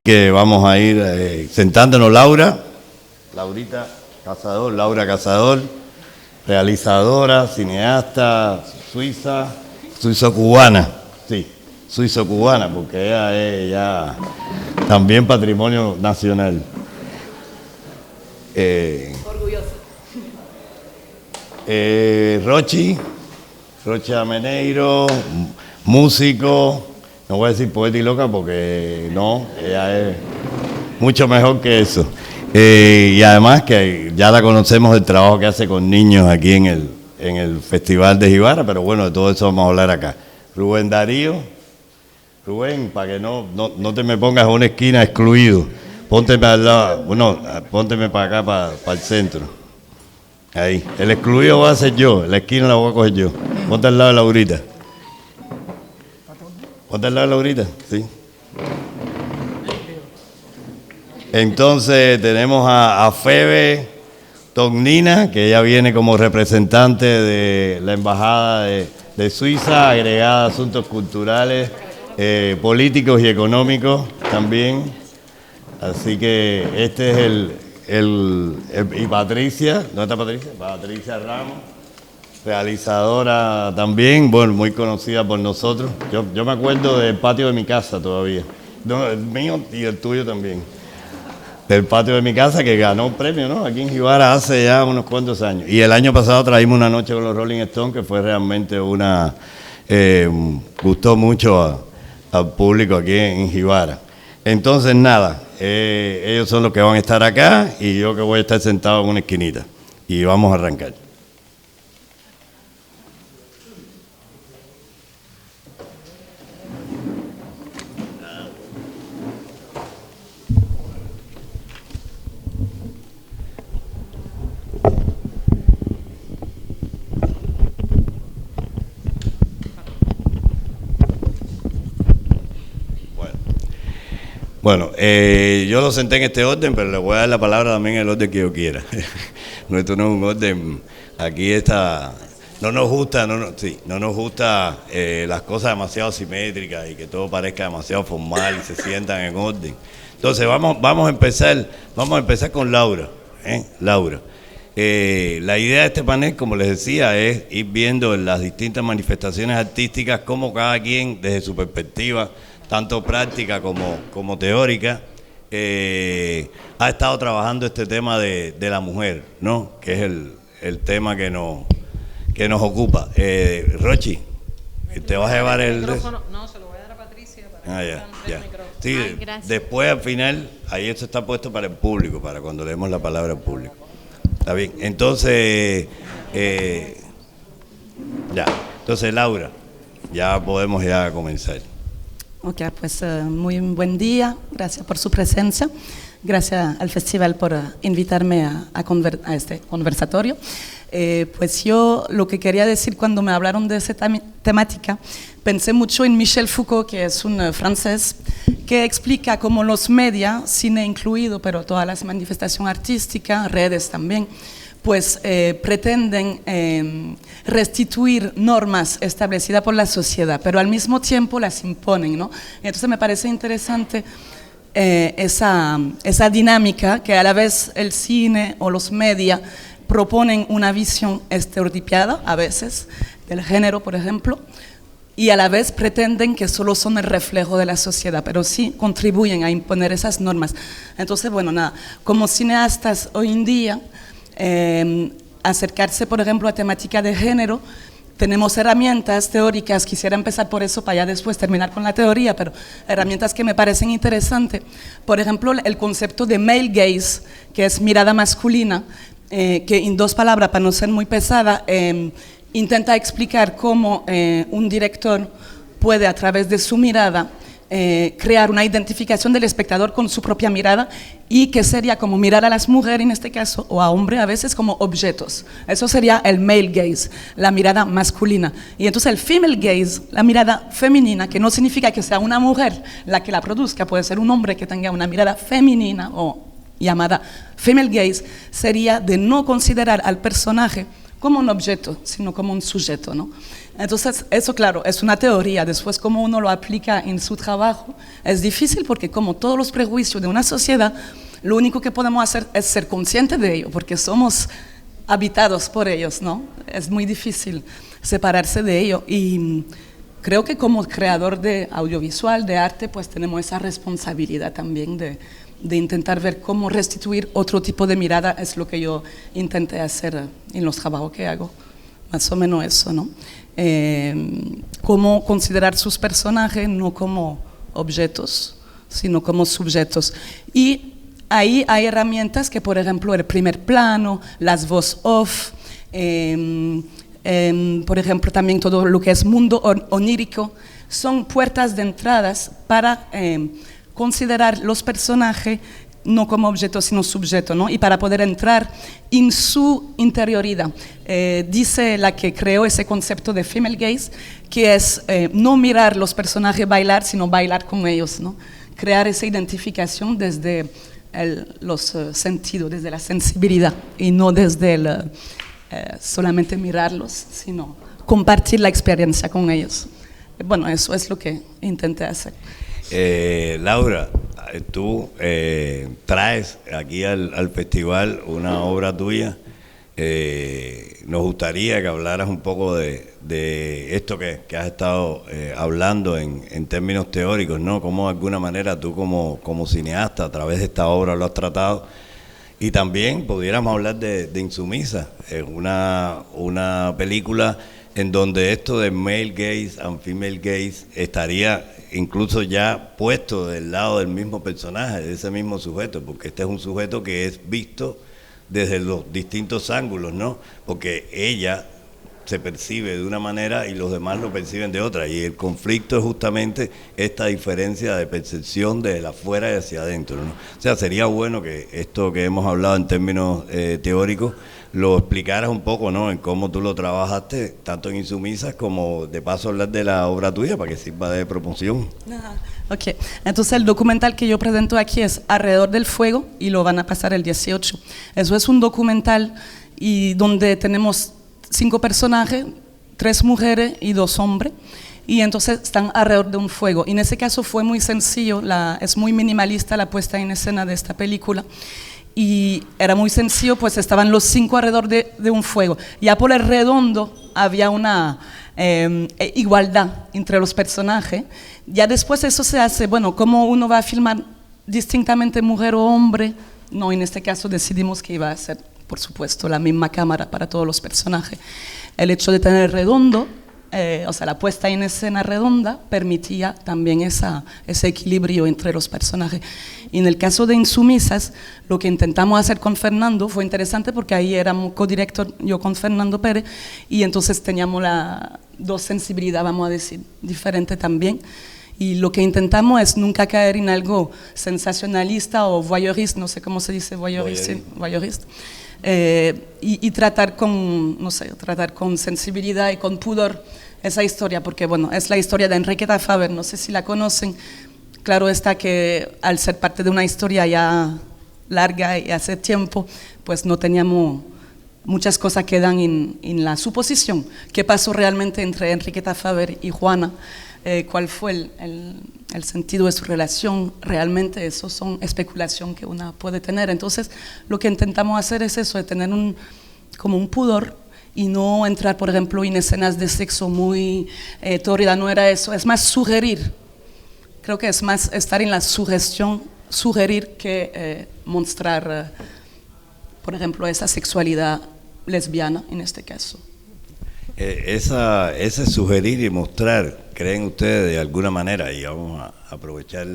Que vamos a ir sentándonos. Laura Cazador, realizadora, cineasta, suizo-cubana, sí, suizo-cubana, porque ella es ya también patrimonio nacional. Orgulloso. Rochi Ameneiro, músico. No voy a decir poeta y loca porque no, ella es mucho mejor que eso. Y además que ya la conocemos del trabajo que hace con niños aquí en el Festival de Jibara, pero bueno, de todo eso vamos a hablar acá. Rubén Darío. Rubén, para que no te me pongas en una esquina excluido, pónteme al lado, bueno, pónteme para acá, para el centro. Ahí, el excluido va a ser yo, la esquina la voy a coger yo. Ponte al lado de Laurita. ¿Ponte al lado de Laurita? Sí. Entonces tenemos a Febe Tognina, que ella viene como representante de la Embajada de Suiza, agregada a asuntos culturales, políticos y económicos también. Así que este es y Patricia, ¿dónde está Patricia? Patricia Ramos. Realizadora también, bueno, muy conocida por nosotros. Yo me acuerdo del patio de mi casa todavía. No, el mío y el tuyo también. Del patio de mi casa que ganó un premio, ¿no? Aquí en Jibara hace ya unos cuantos años. Y el año pasado traímos una noche con los Rolling Stones que fue realmente gustó mucho al público aquí en Jibara. Entonces nada, ellos son los que van a estar acá y yo que voy a estar sentado en una esquinita. Y vamos a arrancar. Bueno, yo lo senté en este orden, pero le voy a dar la palabra también en el orden que yo quiera. Esto no es un orden, aquí está, no nos gusta las cosas demasiado simétricas y que todo parezca demasiado formal y se sientan en orden. Entonces vamos a empezar con Laura. Laura. La idea de este panel, como les decía, es ir viendo en las distintas manifestaciones artísticas cómo cada quien, desde su perspectiva, tanto práctica como teórica, ha estado trabajando este tema de la mujer, ¿no? Que es el tema que nos ocupa. Rochi, ¿te vas a llevar el micrófono? No, se lo voy a dar a Patricia para que ya. Sí, después al final, ahí esto está puesto para el público, para cuando leemos la palabra al público. Está bien, entonces, entonces Laura, ya podemos comenzar. Ok, pues muy buen día, gracias por su presencia, gracias al festival por invitarme a este conversatorio. Pues yo lo que quería decir cuando me hablaron de esa temática, pensé mucho en Michel Foucault, que es un francés, que explica cómo los medios, cine incluido, pero todas las manifestaciones artísticas, redes también, pues pretenden restituir normas establecidas por la sociedad, pero al mismo tiempo las imponen, ¿no? Entonces me parece interesante esa dinámica que a la vez el cine o los medios proponen una visión estereotipada, a veces, del género, por ejemplo, y a la vez pretenden que solo son el reflejo de la sociedad, pero sí contribuyen a imponer esas normas. Entonces, bueno, nada, como cineastas hoy en día, acercarse, por ejemplo, a temática de género, tenemos herramientas teóricas, quisiera empezar por eso para ya después terminar con la teoría, pero herramientas que me parecen interesantes. Por ejemplo, el concepto de male gaze, que es mirada masculina, que en dos palabras, para no ser muy pesada, intenta explicar cómo un director puede, a través de su mirada, crear una identificación del espectador con su propia mirada y que sería como mirar a las mujeres en este caso o a hombres a veces como objetos. Eso sería el male gaze, la mirada masculina. Y entonces el female gaze, la mirada femenina, que no significa que sea una mujer la que la produzca, puede ser un hombre que tenga una mirada femenina o llamada female gaze, sería de no considerar al personaje como un objeto, sino como un sujeto, ¿no? Entonces, eso claro, es una teoría, después cómo uno lo aplica en su trabajo es difícil porque como todos los prejuicios de una sociedad, lo único que podemos hacer es ser conscientes de ello, porque somos habitados por ellos, ¿no? Es muy difícil separarse de ello y creo que como creador de audiovisual, de arte, pues tenemos esa responsabilidad también de intentar ver cómo restituir otro tipo de mirada, es lo que yo intenté hacer en los trabajos que hago, más o menos eso, ¿no? Cómo considerar sus personajes no como objetos, sino como sujetos. Y ahí hay herramientas que, por ejemplo, el primer plano, las voz off, por ejemplo, también todo lo que es mundo onírico, son puertas de entradas para considerar los personajes no como objetos, sino sujetos, ¿no? Y para poder entrar en su interioridad. Dice la que creó ese concepto de female gaze, que es no mirar los personajes bailar, sino bailar con ellos, ¿no? Crear esa identificación desde los sentidos, desde la sensibilidad, y no desde solamente mirarlos, sino compartir la experiencia con ellos. Bueno, eso es lo que intenté hacer. Laura, tú traes aquí al festival una obra tuya. Nos gustaría que hablaras un poco de esto que has estado hablando en términos teóricos, ¿no? Cómo de alguna manera tú como cineasta a través de esta obra lo has tratado. Y también pudiéramos hablar de Insumisa, una película en donde esto de male gaze and female gaze estaría incluso ya puesto del lado del mismo personaje, de ese mismo sujeto, porque este es un sujeto que es visto desde los distintos ángulos, ¿no? Porque ella se percibe de una manera y los demás lo perciben de otra, y el conflicto es justamente esta diferencia de percepción de afuera y hacia adentro, ¿no? O sea, sería bueno que esto que hemos hablado en términos teóricos lo explicaras un poco, ¿no? En cómo tú lo trabajaste, tanto en Insumisas como de paso hablar de la obra tuya para que sirva de promoción. Ok, entonces el documental que yo presento aquí es Alrededor del Fuego y lo van a pasar el 18. Eso es un documental y donde tenemos 5 personajes, 3 mujeres y 2 hombres, y entonces están alrededor de un fuego. Y en ese caso fue muy sencillo, es muy minimalista la puesta en escena de esta película, y era muy sencillo, pues estaban los 5 alrededor de un fuego. Ya por el redondo había una igualdad entre los personajes. Ya después eso se hace, bueno, ¿cómo uno va a filmar distintamente mujer o hombre? No, en este caso decidimos que iba a ser, por supuesto, la misma cámara para todos los personajes. El hecho de tener redondo, o sea, la puesta en escena redonda, permitía también ese equilibrio entre los personajes. Y en el caso de Insumisas, lo que intentamos hacer con Fernando fue interesante porque ahí éramos codirector, yo con Fernando Pérez, y entonces teníamos dos sensibilidades, vamos a decir, diferentes también. Y lo que intentamos es nunca caer en algo sensacionalista o voyeurista, no sé cómo se dice voyeurista. Y tratar con, no sé, tratar con sensibilidad y con pudor esa historia, porque bueno, es la historia de Enriqueta Faber, no sé si la conocen. Claro está que al ser parte de una historia ya larga y hace tiempo, pues no teníamos muchas cosas que dan en la suposición. ¿Qué pasó realmente entre Enriqueta Faber y Juana? ¿Cuál fue el sentido de su relación? Realmente eso son especulación que una puede tener. Entonces lo que intentamos hacer es eso, de tener como un pudor y no entrar, por ejemplo, en escenas de sexo muy tórrida, no era eso, es más sugerir. Creo que es más estar en la sugestión, sugerir que mostrar, por ejemplo, esa sexualidad lesbiana en este caso. Ese sugerir y mostrar, ¿creen ustedes de alguna manera, y vamos a aprovechar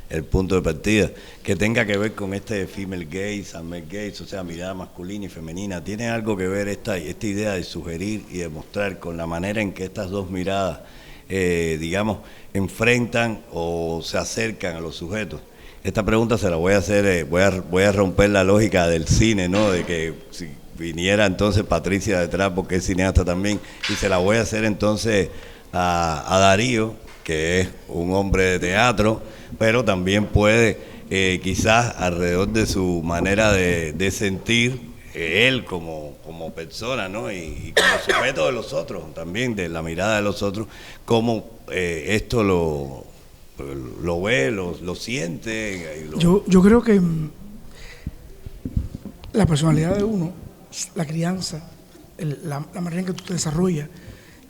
el punto de partida, que tenga que ver con este female gaze and male gaze, o sea, mirada masculina y femenina? ¿Tiene algo que ver esta idea de sugerir y de mostrar con la manera en que estas dos miradas, digamos, enfrentan o se acercan a los sujetos? Esta pregunta se la voy a hacer, voy a romper la lógica del cine, ¿no? De que si viniera entonces Patricia detrás, porque es cineasta también, y se la voy a hacer entonces a Darío, que es un hombre de teatro, pero también puede quizás alrededor de su manera de sentir, él como persona, ¿no? Y como sujeto de los otros, también de la mirada de los otros, cómo esto lo ve, lo siente. Yo creo que la personalidad de uno, la crianza, la manera en que tú te desarrollas,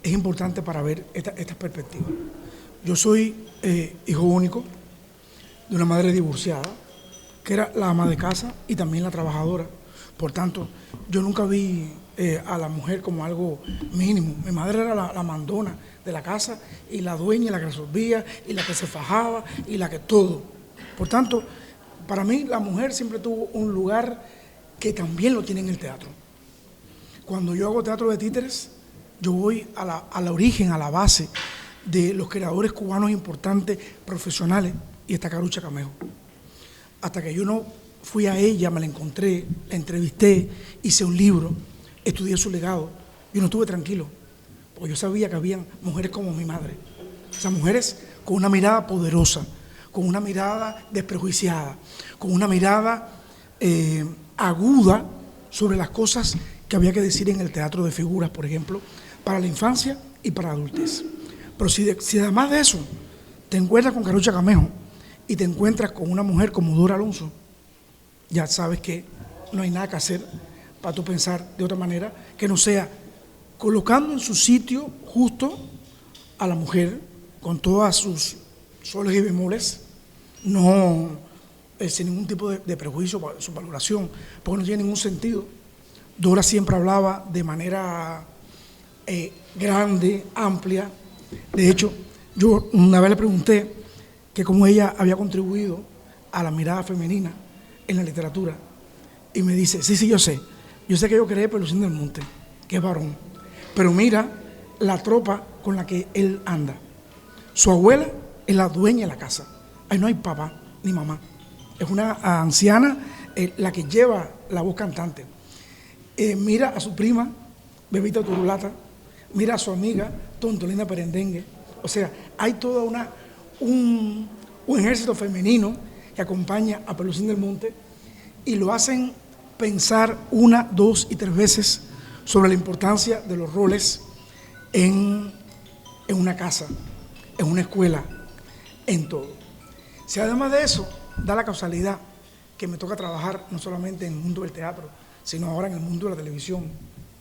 es importante para ver estas perspectivas. Yo soy hijo único de una madre divorciada, que era la ama de casa y también la trabajadora. Por tanto, yo nunca vi a la mujer como algo mínimo. Mi madre era la mandona de la casa y la dueña, y la que resolvía, y la que se fajaba, y la que todo. Por tanto, para mí la mujer siempre tuvo un lugar que también lo tiene en el teatro. Cuando yo hago teatro de títeres, yo voy a la origen, a la base de los creadores cubanos importantes, profesionales, y está Carucha Camejo. Hasta que yo no fui a ella, me la encontré, la entrevisté, hice un libro, estudié su legado, yo no estuve tranquilo, porque yo sabía que habían mujeres como mi madre, o sea, mujeres con una mirada poderosa, con una mirada desprejuiciada, con una mirada aguda sobre las cosas que había que decir en el teatro de figuras, por ejemplo, para la infancia y para la adultez. Pero si además de eso te encuentras con Carucha Camejo y te encuentras con una mujer como Dora Alonso, ya sabes que no hay nada que hacer para tú pensar de otra manera que no sea colocando en su sitio justo a la mujer con todas sus soles y bemoles, no sin ningún tipo de prejuicio para su valoración, porque no tiene ningún sentido. Dora siempre hablaba de manera grande, amplia. De hecho, yo una vez le pregunté que cómo ella había contribuido a la mirada femenina en la literatura, y me dice, sí, yo sé que yo creé Pelusín del Monte, que es varón, pero mira la tropa con la que él anda. Su abuela es la dueña de la casa, ahí no hay papá ni mamá, es una anciana la que lleva la voz cantante. Mira a su prima, Bebita Turulata, mira a su amiga, Tontolina Perendengue. O sea, hay toda un ejército femenino que acompaña a Pelusín del Monte y lo hacen pensar una, dos y tres veces sobre la importancia de los roles en una casa, en una escuela, en todo. Si además de eso da la causalidad que me toca trabajar no solamente en el mundo del teatro, sino ahora en el mundo de la televisión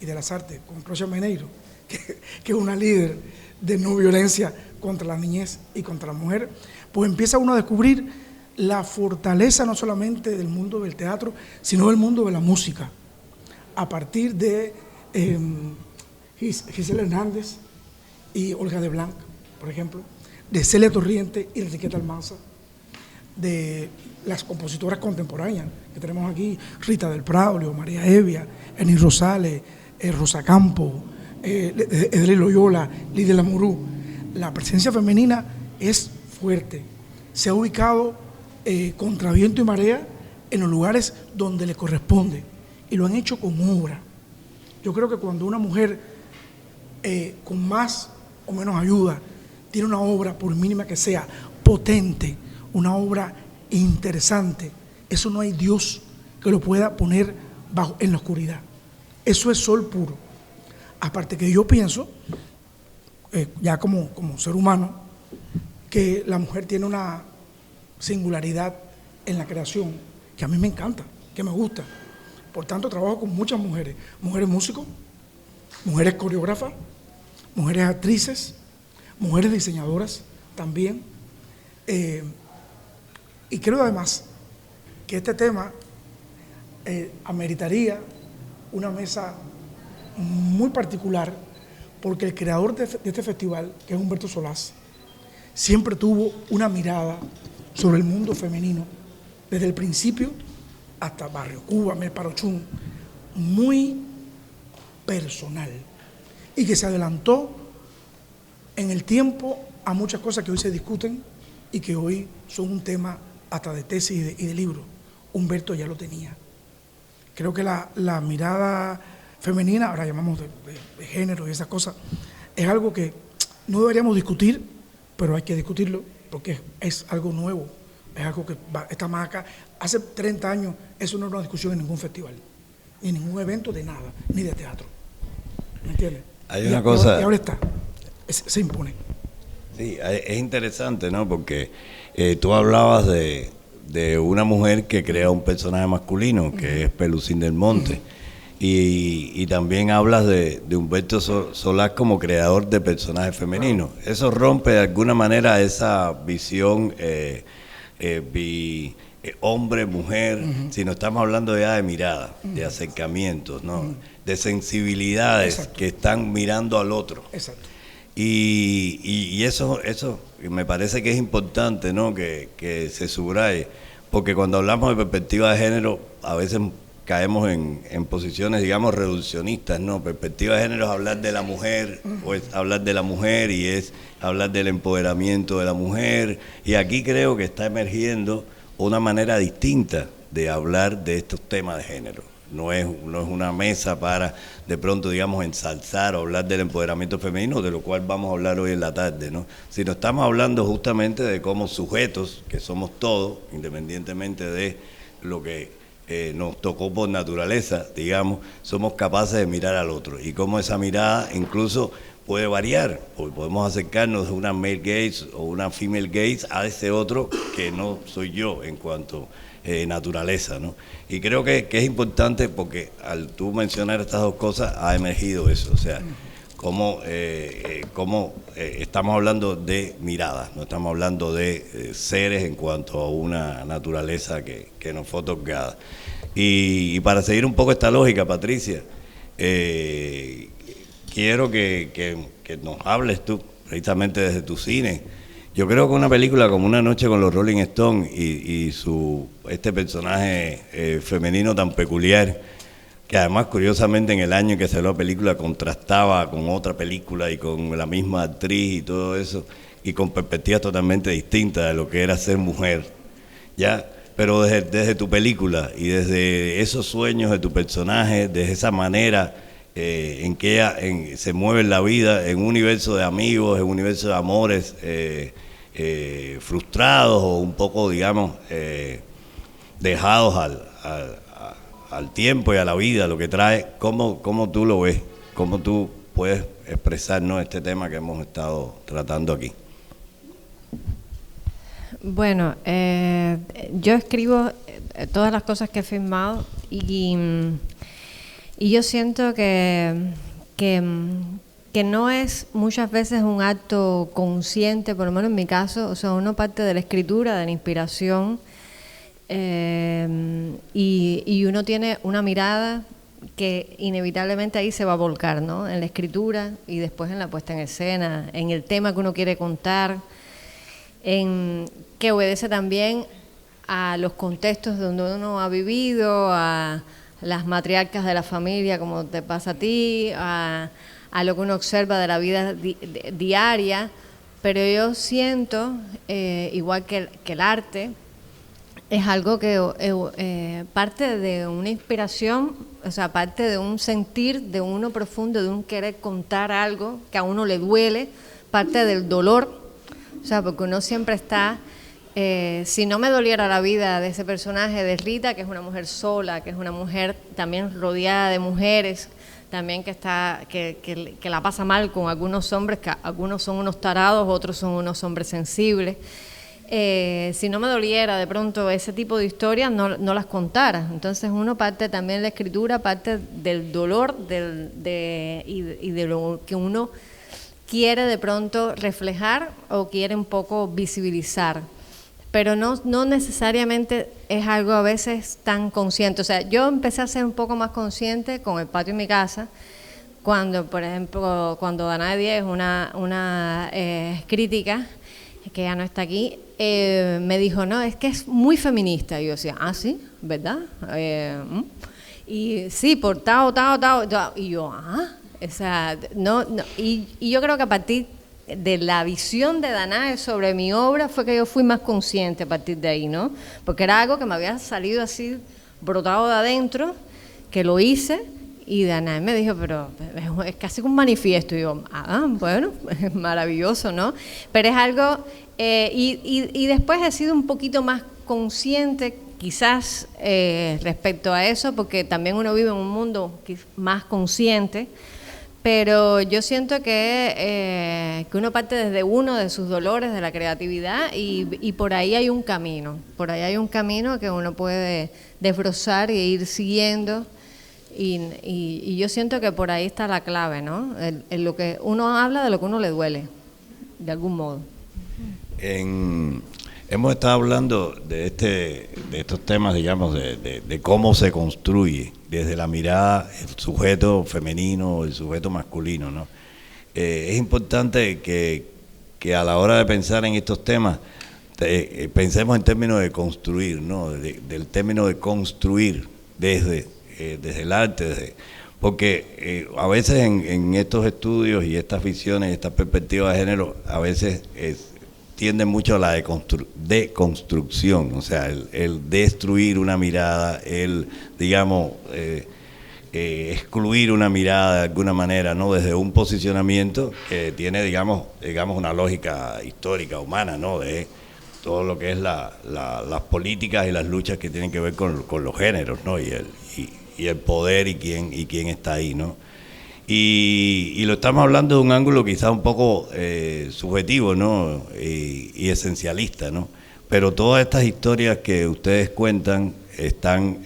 y de las artes, con Clocha Meneiro, que es una líder de no violencia contra la niñez y contra la mujer, pues empieza uno a descubrir la fortaleza no solamente del mundo del teatro, sino del mundo de la música, a partir de Gisela Hernández y Olga de Blanc, por ejemplo, de Celia Torriente y Enriqueta Almanza, de las compositoras contemporáneas que tenemos aquí, Rita del Prado, Leo María Evia, Eni Rosales, Rosa Campo, Edre Loyola, Lidia Lamurú. La presencia femenina es fuerte, se ha ubicado contra viento y marea en los lugares donde le corresponde y lo han hecho con obra. Yo creo que cuando una mujer con más o menos ayuda tiene una obra, por mínima que sea, potente, una obra interesante, eso no hay Dios que lo pueda poner en la oscuridad. Eso es sol puro. Aparte que yo pienso, ya como ser humano, que la mujer tiene una singularidad en la creación que a mí me encanta, que me gusta. Por tanto, trabajo con muchas mujeres músicos, mujeres coreógrafas, mujeres actrices, mujeres diseñadoras también. Y creo además que este tema ameritaría una mesa muy particular, porque el creador de este festival, que es Humberto Solás, siempre tuvo una mirada sobre el mundo femenino, desde el principio hasta Barrio Cuba, Mel Parochún, muy personal, y que se adelantó en el tiempo a muchas cosas que hoy se discuten y que hoy son un tema hasta de tesis y de libro. Humberto ya lo tenía. Creo que la mirada femenina, ahora llamamos de género y esas cosas, es algo que no deberíamos discutir, pero hay que discutirlo porque es algo nuevo, es algo que está más acá. Hace 30 años eso no era una discusión en ningún festival. ni ningún evento de nada, ni de teatro. ¿Me entiendes? Hay una cosa... Y ahora está, se impone. Sí, es interesante, ¿no? Porque tú hablabas de una mujer que crea un personaje masculino, que es Pelusín del Monte. Y también hablas de Humberto Solás como creador de personajes femeninos. Eso rompe de alguna manera esa visión hombre-mujer, si no estamos hablando ya de mirada, de acercamientos, ¿no? De sensibilidades. Exacto. Que están mirando al otro. Exacto. Y eso me parece que es importante, ¿no? Que se subraye, porque cuando hablamos de perspectiva de género, a veces caemos en posiciones, digamos, reduccionistas, ¿no? Perspectiva de género es hablar de la mujer, o es hablar de la mujer y es hablar del empoderamiento de la mujer, y aquí creo que está emergiendo una manera distinta de hablar de estos temas de género. No es una mesa para, de pronto, digamos, ensalzar o hablar del empoderamiento femenino, de lo cual vamos a hablar hoy en la tarde, ¿no? Sino estamos hablando justamente de cómo sujetos, que somos todos, independientemente de lo que nos tocó por naturaleza, digamos, somos capaces de mirar al otro. Y cómo esa mirada incluso puede variar, porque podemos acercarnos de una male gaze o una female gaze a ese otro que no soy yo en cuanto naturaleza, ¿no? Y creo que es importante porque al tú mencionar estas dos cosas ha emergido eso, o sea, cómo estamos hablando de miradas, no estamos hablando de seres en cuanto a una naturaleza que nos fue otorgada. Y para seguir un poco esta lógica, Patricia, quiero que nos hables tú, precisamente desde tu cine. Yo creo que una película como Una noche con los Rolling Stones y este personaje femenino tan peculiar, que además curiosamente en el año en que salió la película contrastaba con otra película y con la misma actriz y todo eso, y con perspectivas totalmente distintas de lo que era ser mujer, ¿ya? Pero desde tu película y desde esos sueños de tu personaje, desde esa manera en que ella se mueve en la vida, en un universo de amigos, en un universo de amores frustrados o un poco, digamos, dejados al tiempo y a la vida, lo que trae, ¿cómo tú lo ves? ¿Cómo tú puedes expresarnos este tema que hemos estado tratando aquí? Bueno, yo escribo todas las cosas que he firmado y yo siento que no es muchas veces un acto consciente, por lo menos en mi caso, o sea, uno parte de la escritura, de la inspiración, y uno tiene una mirada que inevitablemente ahí se va a volcar, ¿no? En la escritura y después en la puesta en escena, en el tema que uno quiere contar, que obedece también a los contextos donde uno ha vivido, a las matriarcas de la familia, como te pasa a ti, a lo que uno observa de la vida diaria, pero yo siento, igual que el arte, es algo que parte de una inspiración, o sea, parte de un sentir de uno profundo, de un querer contar algo que a uno le duele, parte del dolor, o sea, porque uno siempre está... si no me doliera la vida de ese personaje de Rita, que es una mujer sola, que es una mujer también rodeada de mujeres, también que la pasa mal con algunos hombres, que algunos son unos tarados, otros son unos hombres sensibles. Si no me doliera de pronto ese tipo de historias, no las contara. Entonces uno parte también de la escritura, parte del dolor y de lo que uno quiere de pronto reflejar o quiere un poco visibilizar. Pero no necesariamente es algo a veces tan consciente. O sea, yo empecé a ser un poco más consciente con El patio en mi casa, cuando, por ejemplo, cuando Danae Diez, una crítica, que ya no está aquí, me dijo, no, es que es muy feminista. Y yo decía, ah, sí, ¿verdad? Y sí, por tao. Y yo, o sea, no. Y yo creo que a partir de la visión de Danae sobre mi obra fue que yo fui más consciente a partir de ahí, ¿no? Porque era algo que me había salido así, brotado de adentro, que lo hice, y Danae me dijo, pero es casi un manifiesto. Y yo, bueno, es maravilloso, ¿no? Pero es algo, y después he sido un poquito más consciente quizás respecto a eso, porque también uno vive en un mundo más consciente, pero yo siento que uno parte desde uno de sus dolores, de la creatividad, y por ahí hay un camino, que uno puede desbrozar e ir siguiendo, y yo siento que por ahí está la clave, ¿no? En lo que uno habla de lo que uno le duele, de algún modo. Hemos estado hablando de estos temas, digamos, de cómo se construye desde la mirada el sujeto femenino, el sujeto masculino, ¿no? Es importante que a la hora de pensar en estos temas pensemos en términos de construir, ¿no? Del término de construir desde el arte, porque a veces en estos estudios y estas visiones, estas perspectivas de género, a veces tienden mucho a la deconstrucción, o sea, el destruir una mirada, el, digamos, excluir una mirada de alguna manera, ¿no? Desde un posicionamiento que tiene, digamos una lógica histórica, humana, ¿no? De todo lo que es las políticas y las luchas que tienen que ver con los géneros, ¿no? Y el poder y quién está ahí, ¿no? Y lo estamos hablando de un ángulo quizá un poco subjetivo, ¿no? Y esencialista, ¿no? Pero todas estas historias que ustedes cuentan están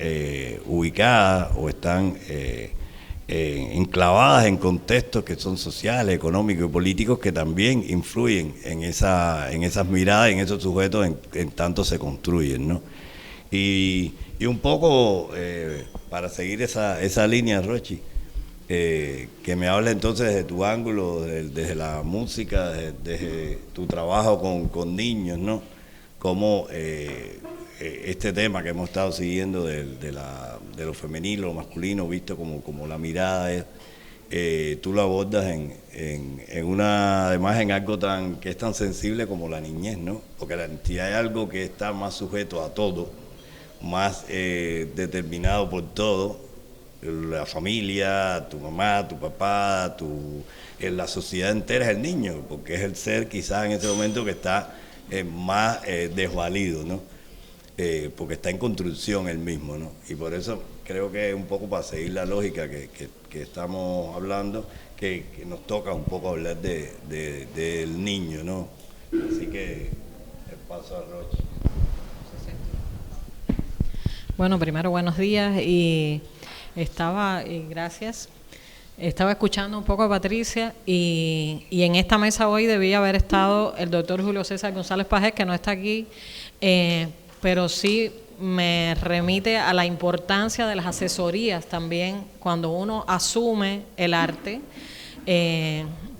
ubicadas o están enclavadas en contextos que son sociales, económicos y políticos que también influyen en esas miradas y en esos sujetos en tanto se construyen, ¿no? Y un poco, para seguir esa línea, Rochi, que me hable entonces de tu ángulo, desde la música, desde tu trabajo con niños, ¿no? Cómo este tema que hemos estado siguiendo de lo femenino, lo masculino, visto como la mirada, tú lo abordas además en algo que es tan sensible como la niñez, ¿no? Porque si hay algo que está más sujeto a todo, más determinado por todo, la familia, tu mamá, tu papá, la sociedad entera es el niño, porque es el ser quizás en ese momento que está más desvalido, ¿no? Porque está en construcción él mismo, ¿no? Y por eso creo que es un poco para seguir la lógica que estamos hablando, que nos toca un poco hablar del niño, ¿no? Así que el paso a Roche. Bueno, primero buenos días y gracias. Estaba escuchando un poco a Patricia y en esta mesa hoy debía haber estado el doctor Julio César González Pajés, que no está aquí, pero sí me remite a la importancia de las asesorías también cuando uno asume el arte.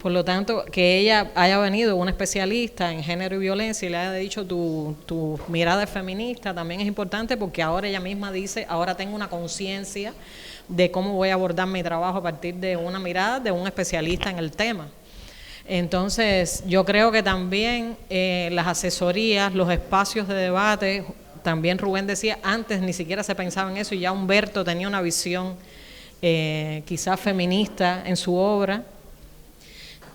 Por lo tanto, que ella haya venido una especialista en género y violencia y le haya dicho tu mirada es feminista, también es importante porque ahora ella misma dice, ahora tengo una conciencia de cómo voy a abordar mi trabajo a partir de una mirada de un especialista en el tema. Entonces, yo creo que también las asesorías, los espacios de debate, también Rubén decía, antes ni siquiera se pensaba en eso y ya Humberto tenía una visión quizás feminista en su obra.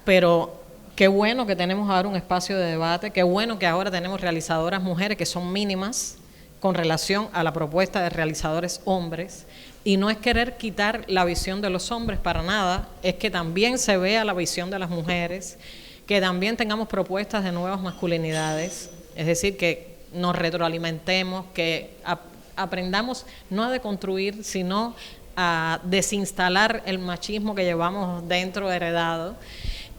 Pero qué bueno que tenemos ahora un espacio de debate, qué bueno que ahora tenemos realizadoras mujeres que son mínimas con relación a la propuesta de realizadores hombres, y no es querer quitar la visión de los hombres para nada, es que también se vea la visión de las mujeres, que también tengamos propuestas de nuevas masculinidades, es decir, que nos retroalimentemos, que aprendamos no a deconstruir, sino a desinstalar el machismo que llevamos dentro heredado.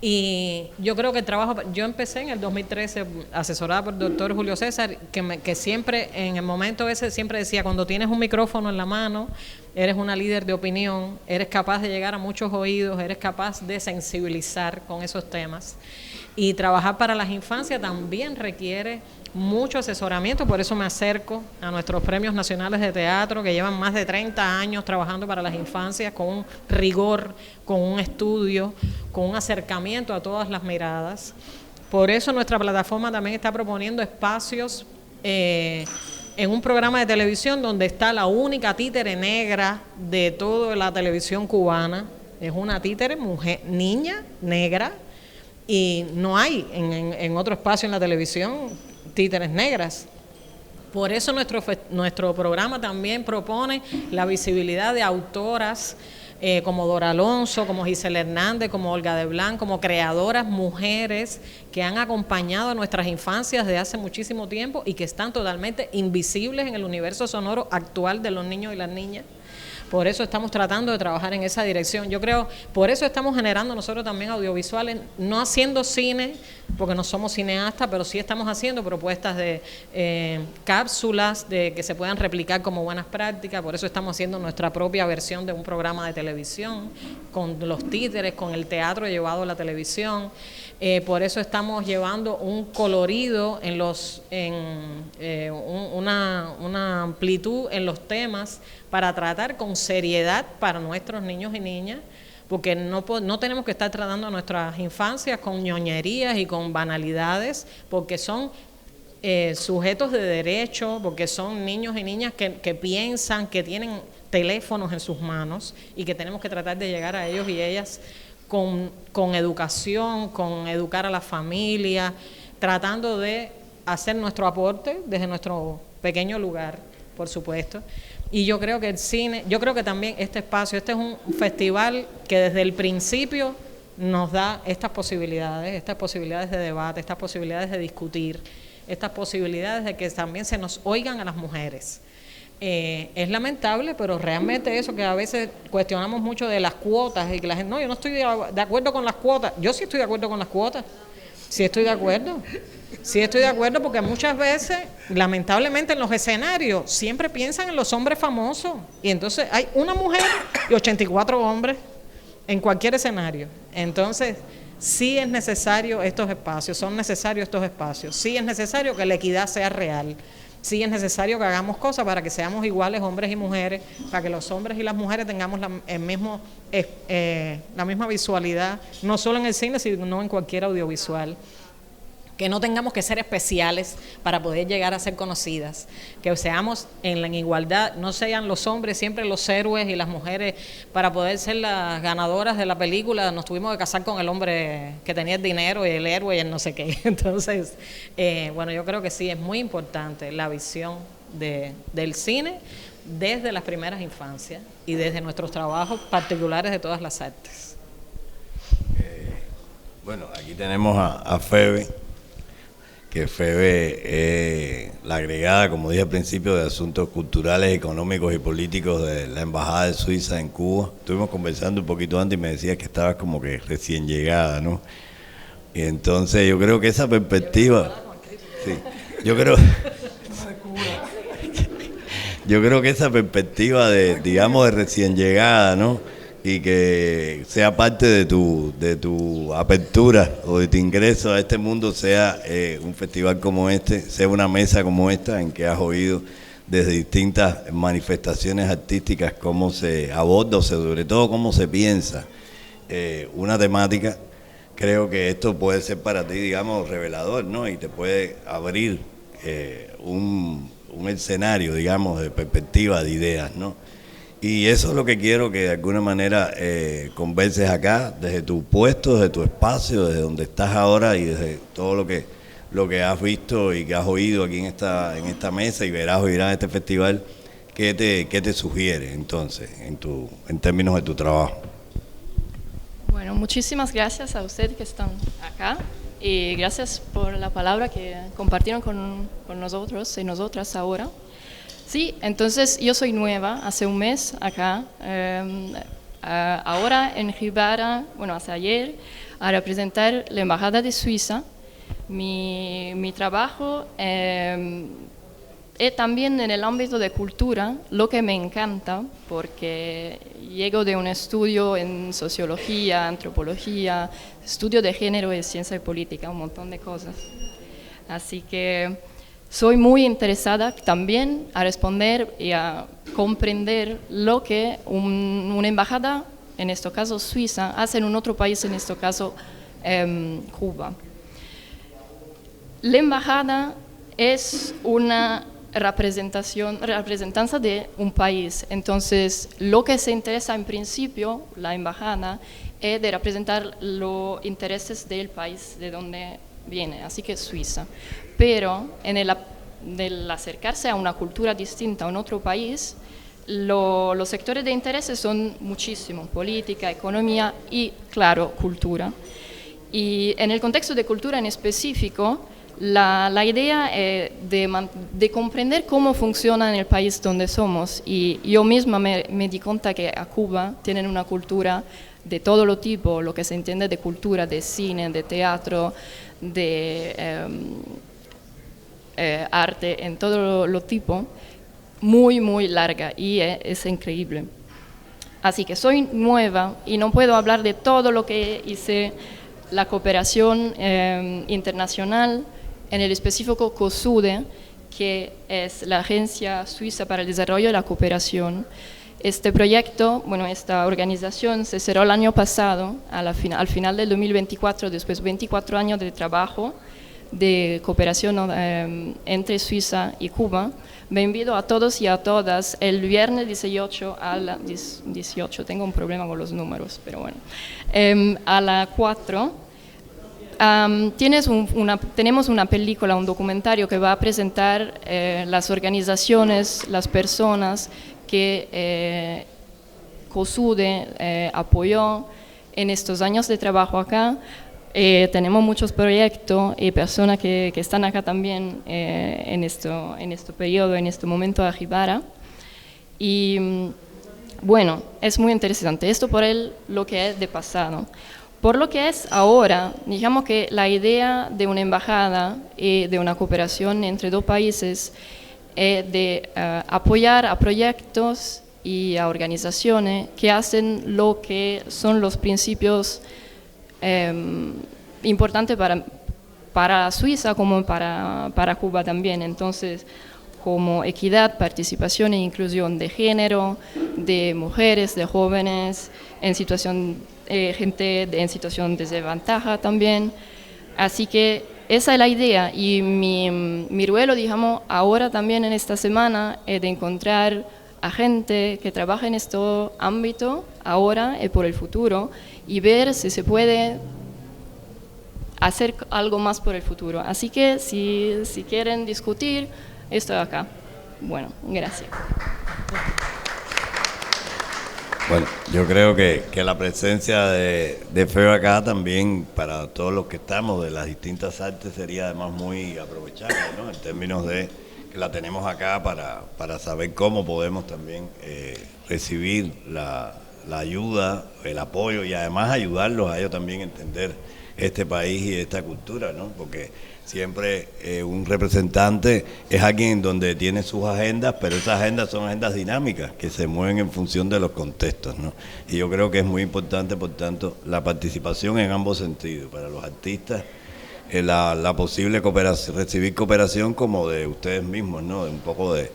Y yo creo que el trabajo, yo empecé en el 2013 asesorada por el doctor Julio César, que siempre, en el momento ese, siempre decía, cuando tienes un micrófono en la mano, eres una líder de opinión, eres capaz de llegar a muchos oídos, eres capaz de sensibilizar con esos temas. Y trabajar para las infancias también requiere mucho asesoramiento, por eso me acerco a nuestros premios nacionales de teatro, que llevan más de 30 años trabajando para las infancias con un rigor, con un estudio, con un acercamiento a todas las miradas. Por eso nuestra plataforma también está proponiendo espacios en un programa de televisión donde está la única títere negra de toda la televisión cubana. Es una títere mujer, niña, negra, y no hay en otro espacio en la televisión títeres negras. Por eso nuestro programa también propone la visibilidad de autoras como Dora Alonso, como Gisela Hernández, como Olga de Blanc, como creadoras mujeres que han acompañado a nuestras infancias desde hace muchísimo tiempo y que están totalmente invisibles en el universo sonoro actual de los niños y las niñas. Por eso estamos tratando de trabajar en esa dirección. Yo creo, por eso estamos generando nosotros también audiovisuales, no haciendo cine, porque no somos cineastas, pero sí estamos haciendo propuestas de cápsulas de que se puedan replicar como buenas prácticas. Por eso estamos haciendo nuestra propia versión de un programa de televisión, con los títeres, con el teatro llevado a la televisión. Por eso estamos llevando un colorido una amplitud en los temas para tratar con seriedad para nuestros niños y niñas, porque no tenemos que estar tratando a nuestras infancias con ñoñerías y con banalidades, porque son sujetos de derecho, porque son niños y niñas que piensan, que tienen teléfonos en sus manos y que tenemos que tratar de llegar a ellos y ellas con educación, con educar a la familia, tratando de hacer nuestro aporte desde nuestro pequeño lugar, por supuesto. Y yo creo que el cine, yo creo que también este espacio, este es un festival que desde el principio nos da estas posibilidades de debate, estas posibilidades de discutir, estas posibilidades de que también se nos oigan a las mujeres. Es lamentable, pero realmente eso que a veces cuestionamos mucho de las cuotas y que la gente, no, yo no estoy de acuerdo con las cuotas. Yo sí estoy de acuerdo con las cuotas, sí estoy de acuerdo porque muchas veces, lamentablemente en los escenarios, siempre piensan en los hombres famosos y entonces hay una mujer y 84 hombres en cualquier escenario. Entonces, sí es necesario estos espacios, son necesarios estos espacios, sí es necesario que la equidad sea real. Sí es necesario que hagamos cosas para que seamos iguales hombres y mujeres, para que los hombres y las mujeres tengamos la misma visualidad, no solo en el cine, sino en cualquier audiovisual. Que no tengamos que ser especiales para poder llegar a ser conocidas, que seamos en la igualdad, no sean los hombres siempre los héroes y las mujeres para poder ser las ganadoras de la película, nos tuvimos que casar con el hombre que tenía el dinero y el héroe y el no sé qué. Entonces, bueno, yo creo que sí, es muy importante la visión del cine desde las primeras infancias y desde nuestros trabajos particulares de todas las artes. Bueno, aquí tenemos a Febe, que Febe es la agregada, como dije al principio, de asuntos culturales, económicos y políticos de la Embajada de Suiza en Cuba. Estuvimos conversando un poquito antes y me decías que estabas como que recién llegada, ¿no? Y entonces yo creo que esa perspectiva, sí, yo creo que esa perspectiva de, digamos, de recién llegada, ¿no? Y que sea parte de tu apertura o de tu ingreso a este mundo, sea un festival como este, sea una mesa como esta en que has oído desde distintas manifestaciones artísticas cómo se aborda o sobre todo cómo se piensa una temática. Creo que esto puede ser para ti, digamos, revelador, ¿no? Y te puede abrir un escenario, digamos, de perspectiva, de ideas, ¿no? Y eso es lo que quiero que de alguna manera converses acá, desde tu puesto, desde tu espacio, desde donde estás ahora y desde todo lo que has visto y que has oído aquí en esta mesa y verás o oirás en este festival. ¿Qué te sugiere entonces en términos de tu trabajo? Bueno, muchísimas gracias a ustedes que están acá y gracias por la palabra que compartieron con nosotros y nosotras ahora. Sí, entonces yo soy nueva, hace un mes acá, ahora en Gibara, bueno, hasta ayer, a representar la Embajada de Suiza. Mi trabajo es también en el ámbito de cultura, lo que me encanta, porque llego de un estudio en sociología, antropología, estudio de género y ciencia y política, un montón de cosas. Así que soy muy interesada también a responder y a comprender lo que una embajada, en este caso Suiza, hace en un otro país, en este caso Cuba. La embajada es una representancia de un país, entonces lo que se interesa en principio, la embajada, es de representar los intereses del país de donde viene, así que Suiza. Pero en el del acercarse a una cultura distinta en otro país, los sectores de intereses son muchísimos: política, economía y, claro, cultura. Y en el contexto de cultura en específico, la idea es de comprender cómo funciona en el país donde somos. Y yo misma me di cuenta que a Cuba tienen una cultura de todo lo tipo, lo que se entiende de cultura, de cine, de teatro, de arte, en todo lo tipo, muy, muy larga, y es increíble. Así que soy nueva y no puedo hablar de todo lo que hice, la cooperación internacional, en el específico COSUDE, que es la Agencia Suiza para el Desarrollo y la Cooperación. Este proyecto, bueno, esta organización se cerró el año pasado, al final del 2024, después de 24 años de trabajo de cooperación entre Suiza y Cuba. Me invito a todos y a todas el viernes 18 a la 18, tengo un problema con los números, pero bueno, a las 4. Tenemos una película, un documentario que va a presentar las organizaciones, las personas que COSUDE apoyó en estos años de trabajo acá. Tenemos muchos proyectos y personas que están acá también en este periodo, en este momento de Ajibara. Y bueno, es muy interesante. Esto por lo que es de pasado. Por lo que es ahora, digamos que la idea de una embajada y de una cooperación entre dos países es de apoyar a proyectos y a organizaciones que hacen lo que son los principios importante para Suiza como para Cuba también. Entonces, como equidad, participación e inclusión de género, de mujeres, de jóvenes, en situación, gente en situación de desventaja también. Así que esa es la idea, y mi ruelo, digamos, ahora también en esta semana es de encontrar a gente que trabaja en este ámbito ahora y por el futuro, y ver si se puede hacer algo más por el futuro. Así que si quieren discutir, estoy acá. Bueno, gracias. Bueno, yo creo que la presencia de Feo acá también, para todos los que estamos de las distintas artes, sería además muy aprovechable, ¿no? En términos de que la tenemos acá para saber cómo podemos también recibir la ayuda, el apoyo, y además ayudarlos a ellos también a entender este país y esta cultura, ¿no? Porque siempre un representante es alguien donde tiene sus agendas, pero esas agendas son agendas dinámicas que se mueven en función de los contextos, ¿no? Y yo creo que es muy importante, por tanto, la participación en ambos sentidos, para los artistas, la posible cooperación, recibir cooperación como de ustedes mismos, ¿no? De un poco de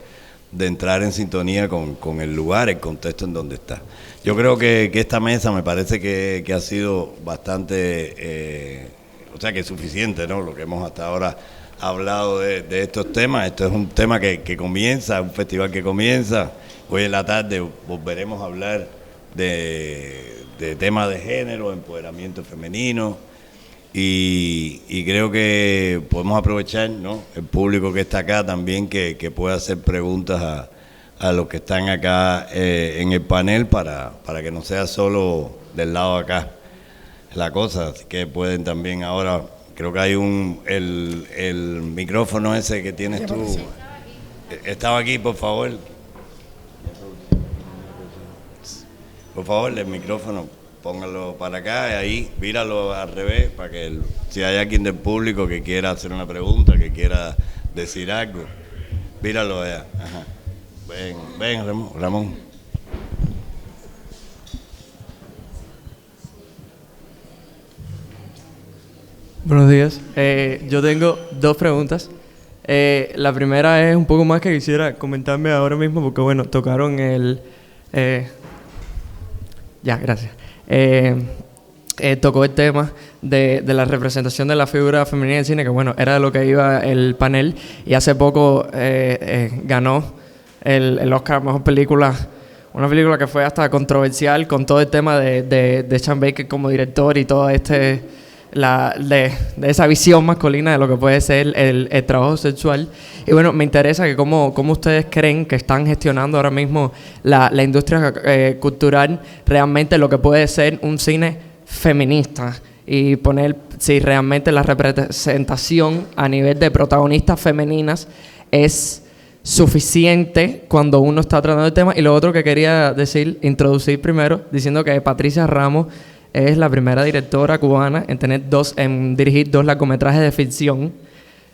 entrar en sintonía con el lugar, el contexto en donde está. Yo creo que esta mesa me parece que ha sido bastante, o sea que es suficiente, ¿no? Lo que hemos hasta ahora hablado de estos temas. Esto es un tema que comienza, un festival que comienza. Hoy en la tarde volveremos a hablar de temas de género, empoderamiento femenino, y creo que podemos aprovechar, ¿no? El público que está acá también, que pueda hacer preguntas a los que están acá en el panel, para que no sea solo del lado de acá la cosa. Así que pueden también ahora, creo que hay el micrófono ese que tienes tú. Estaba aquí, por favor. Por favor, el micrófono, póngalo para acá, y ahí, víralo al revés, para que si hay alguien del público que quiera hacer una pregunta, que quiera decir algo, víralo allá. Ajá. Ven, Ramón. Buenos días. Yo tengo dos preguntas. La primera es un poco más que quisiera comentarme ahora mismo, porque bueno, tocaron gracias. Tocó el tema de la representación de la figura femenina en el cine, que bueno, era de lo que iba el panel, y hace poco ganó el Oscar a Mejor Película, una película que fue hasta controversial con todo el tema de Sean Baker como director y todo de esa visión masculina de lo que puede ser el trabajo sexual. Y bueno, me interesa que cómo ustedes creen que están gestionando ahora mismo la industria cultural realmente lo que puede ser un cine feminista y poner si realmente la representación a nivel de protagonistas femeninas es suficiente cuando uno está tratando el tema. Y lo otro que quería introducir primero, diciendo que Patricia Ramos es la primera directora cubana en dirigir 2 largometrajes de ficción,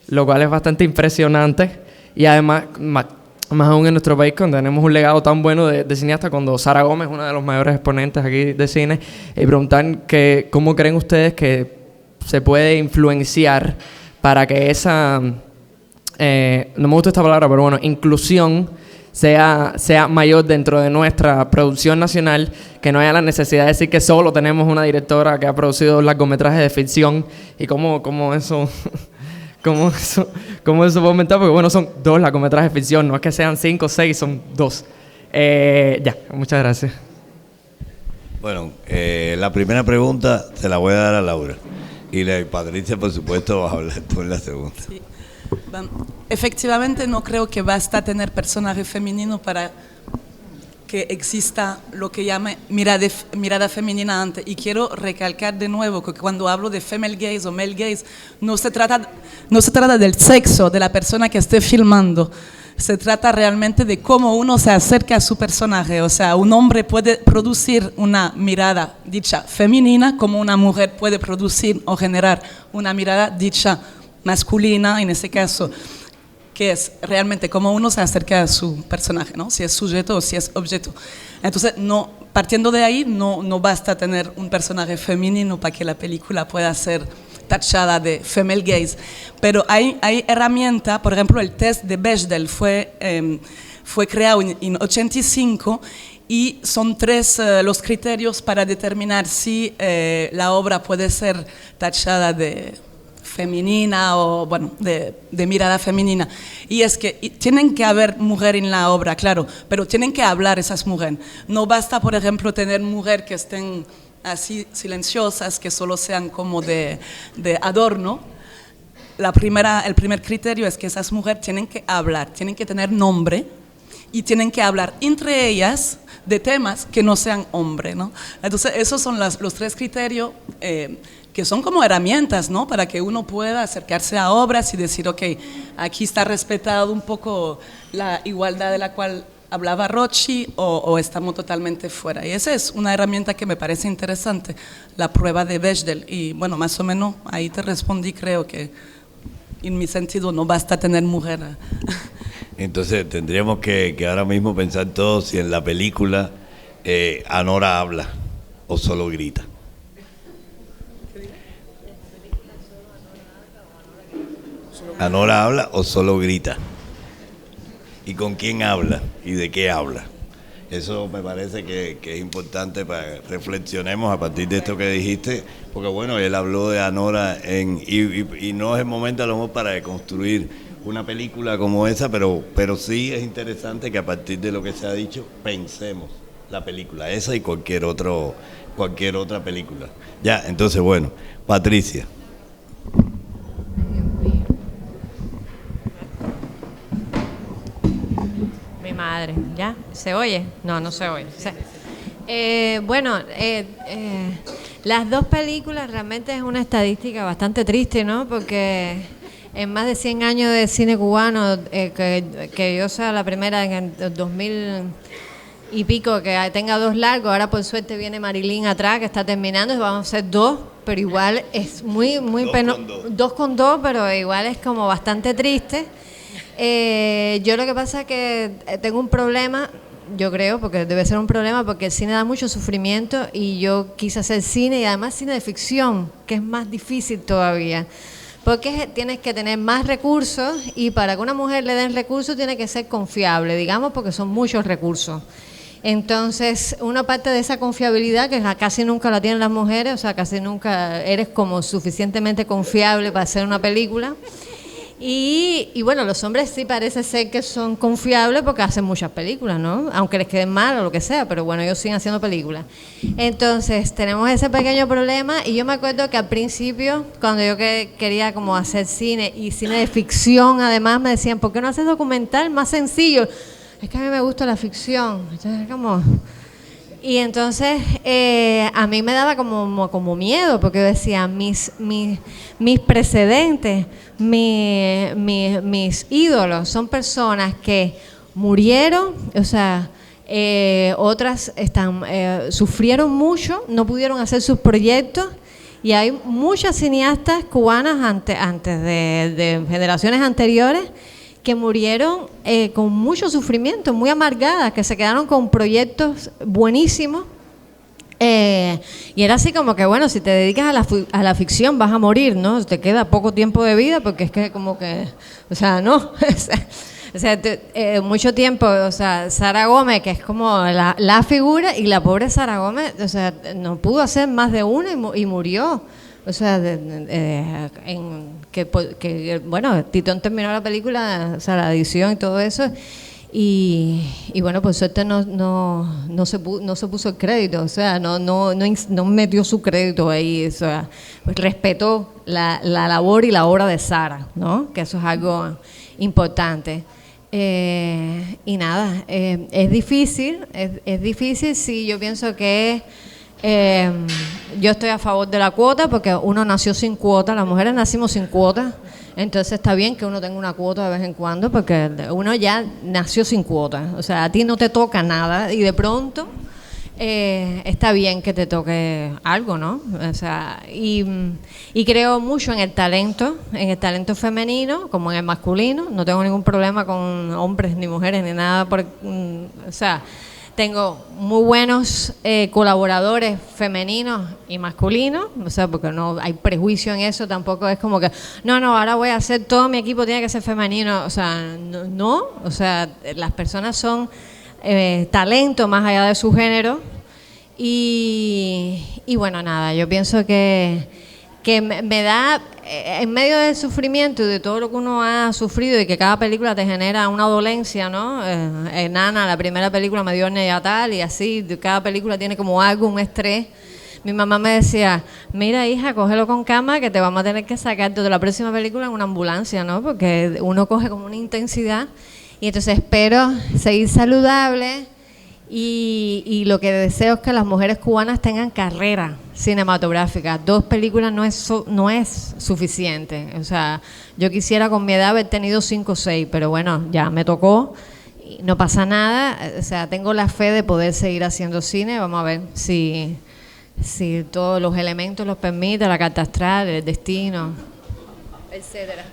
lo cual es bastante impresionante. Y además, más aún en nuestro país, cuando tenemos un legado tan bueno de cineasta, cuando Sara Gómez es una de los mayores exponentes aquí de cine, y preguntar cómo creen ustedes que se puede influenciar para que esa, no me gusta esta palabra, pero bueno, inclusión sea mayor dentro de nuestra producción nacional, que no haya la necesidad de decir que solo tenemos una directora que ha producido largometrajes de ficción, y cómo eso puede aumentar, porque bueno, son 2 largometrajes de ficción, no es que sean 5 o 6, son 2. Muchas gracias. Bueno, la primera pregunta se la voy a dar a Laura, y Patricia, por supuesto, vas a hablar tú en la segunda. Sí. Bueno, efectivamente no creo que basta tener personaje femenino para que exista lo que llama mirada femenina antes. Y quiero recalcar de nuevo que cuando hablo de female gaze o male gaze, no se trata del sexo de la persona que esté filmando. Se trata realmente de cómo uno se acerca a su personaje. O sea, un hombre puede producir una mirada dicha femenina, como una mujer puede producir o generar una mirada dicha masculina, en ese caso, que es realmente cómo uno se acerca a su personaje, ¿no? Si es sujeto o si es objeto. Entonces, partiendo de ahí, no basta tener un personaje femenino para que la película pueda ser tachada de female gaze. Pero hay herramientas, por ejemplo, el test de Bechdel fue creado en 85 y son 3 los criterios para determinar si la obra puede ser tachada de femenina o bueno, de mirada femenina. Y es que tienen que haber mujer en la obra, claro, pero tienen que hablar esas mujeres. No basta, por ejemplo, tener mujeres que estén así silenciosas, que solo sean como de adorno. El primer criterio es que esas mujeres tienen que hablar, tienen que tener nombre y tienen que hablar entre ellas de temas que no sean hombre, ¿no? Entonces, esos son los 3 criterios que son como herramientas, ¿no? Para que uno pueda acercarse a obras y decir, ok, aquí está respetado un poco la igualdad de la cual hablaba Rochi o estamos totalmente fuera. Y esa es una herramienta que me parece interesante, la prueba de Bechdel. Y bueno, más o menos ahí te respondí, creo que en mi sentido no basta tener mujer. Entonces tendríamos que ahora mismo pensar todos si en la película Anora habla o solo grita. ¿Anora habla o solo grita? ¿Y con quién habla? ¿Y de qué habla? Eso me parece que es importante para que reflexionemos a partir de esto que dijiste, porque bueno, él habló de Anora y no es el momento a lo mejor para construir una película como esa, pero sí es interesante que a partir de lo que se ha dicho pensemos la película esa y cualquier otra película. Ya, entonces bueno, Patricia. Madre, ¿ya? ¿Se oye? No se oye. Bueno, las 2 películas realmente es una estadística bastante triste, ¿no? Porque en más de 100 años de cine cubano, que yo sea la primera en el 2000 y pico que tenga 2 largos, ahora por suerte viene Marilyn atrás que está terminando, vamos a hacer 2, pero igual es muy penoso. 2 con 2, pero igual es como bastante triste. Yo lo que pasa es que tengo un problema, yo creo, porque debe ser un problema, porque el cine da mucho sufrimiento y yo quise hacer cine y además cine de ficción, que es más difícil todavía, porque tienes que tener más recursos y para que una mujer le den recursos tiene que ser confiable, digamos, porque son muchos recursos. Entonces, una parte de esa confiabilidad, que casi nunca la tienen las mujeres, o sea, casi nunca eres como suficientemente confiable para hacer una película. Y bueno, los hombres sí parece ser que son confiables porque hacen muchas películas, ¿no? Aunque les queden mal o lo que sea, pero bueno, ellos siguen haciendo películas. Entonces, tenemos ese pequeño problema y yo me acuerdo que al principio, cuando yo quería como hacer cine y cine de ficción, además me decían, ¿por qué no haces documental más sencillo? Es que a mí me gusta la ficción. Entonces, como... Y entonces a mí me daba como miedo, porque yo decía, mis precedentes, mis ídolos son personas que murieron, o sea, otras sufrieron mucho, no pudieron hacer sus proyectos, y hay muchas cineastas cubanas antes de generaciones anteriores que murieron con mucho sufrimiento, muy amargadas, que se quedaron con proyectos buenísimos. Y era así como que, bueno, si te dedicas a la ficción vas a morir, ¿no? Te queda poco tiempo de vida porque es que como que, o sea, no. O sea, mucho tiempo, o sea, Sara Gómez, que es como la figura, y la pobre Sara Gómez, o sea, no pudo hacer más de uno y murió. O sea, bueno, Titón terminó la película, o sea, la edición y todo eso, y bueno, por suerte no se puso el crédito, o sea, no metió su crédito ahí, o sea, respetó la labor y la obra de Sara, ¿no? Que eso es algo importante. Y nada, es difícil, sí, yo pienso que yo estoy a favor de la cuota porque uno nació sin cuota, las mujeres nacimos sin cuota, entonces está bien que uno tenga una cuota de vez en cuando porque uno ya nació sin cuota, o sea, a ti no te toca nada y de pronto está bien que te toque algo, ¿no? O sea, y creo mucho en el talento femenino como en el masculino, no tengo ningún problema con hombres ni mujeres ni nada, o sea, tengo muy buenos colaboradores femeninos y masculinos, o sea, porque no hay prejuicio en eso, tampoco es como que, no, ahora voy a hacer, todo mi equipo tiene que ser femenino, o sea, no, o sea, las personas son talento más allá de su género y bueno, nada, yo pienso que me da, en medio del sufrimiento y de todo lo que uno ha sufrido y que cada película te genera una dolencia, ¿no? Nana, la primera película me dio neonatal y así, cada película tiene como algo, un estrés. Mi mamá me decía, mira hija, cógelo con calma que te vamos a tener que sacar de la próxima película en una ambulancia, ¿no? Porque uno coge como una intensidad y entonces espero seguir saludable. Y lo que deseo es que las mujeres cubanas tengan carrera cinematográfica. 2 películas no es suficiente. O sea, yo quisiera con mi edad haber tenido 5 o 6, pero bueno, ya me tocó. No pasa nada. O sea, tengo la fe de poder seguir haciendo cine. Vamos a ver si todos los elementos los permiten, la carta astral, el destino, etcétera.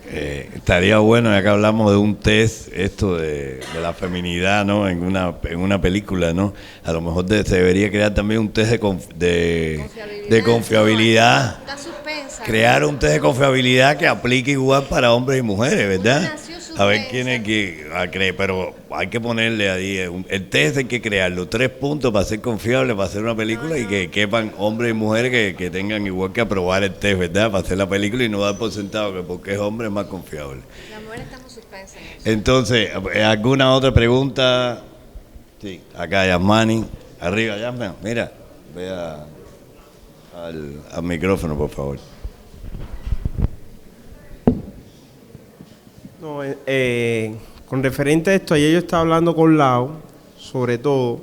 Estaría bueno, ya que hablamos de un test, esto de la feminidad, ¿no? En una película, ¿no? A lo mejor se debería crear también un test de confiabilidad. Está suspensa. Crear un test de confiabilidad que aplique igual para hombres y mujeres, ¿verdad? A ver quién es que cree, pero hay que ponerle ahí, el test hay que crearlo, 3 puntos para ser confiable, para hacer una película y que quepan hombres y mujeres que tengan igual que aprobar el test, ¿verdad? Para hacer la película y no dar por sentado que porque es hombre es más confiable. Las mujeres estamos suspensas. Entonces, ¿alguna otra pregunta? Sí, acá Yasmani, arriba Yasmani, mira, vea al micrófono por favor. No, con referente a esto, ayer yo estaba hablando con Lau, sobre todo,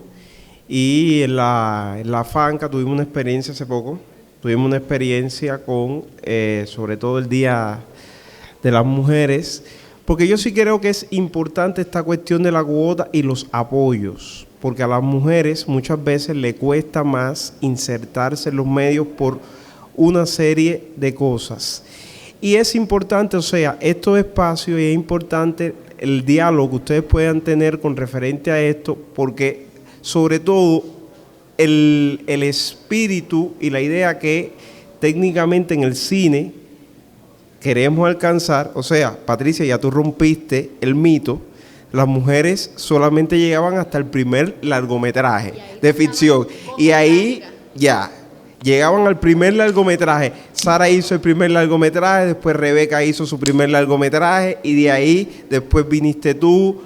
y en la Fanca tuvimos una experiencia hace poco, con, sobre todo el Día de las Mujeres, porque yo sí creo que es importante esta cuestión de la cuota y los apoyos, porque a las mujeres muchas veces le cuesta más insertarse en los medios por una serie de cosas. Y es importante, o sea, estos espacios, y es importante el diálogo que ustedes puedan tener con referente a esto, porque sobre todo el espíritu y la idea que técnicamente en el cine queremos alcanzar, o sea, Patricia, ya tú rompiste el mito, las mujeres solamente llegaban hasta el primer largometraje de ficción, y ahí ya. llegaban al primer largometraje. Sara hizo el primer largometraje, después Rebeca hizo su primer largometraje y de ahí después viniste tú,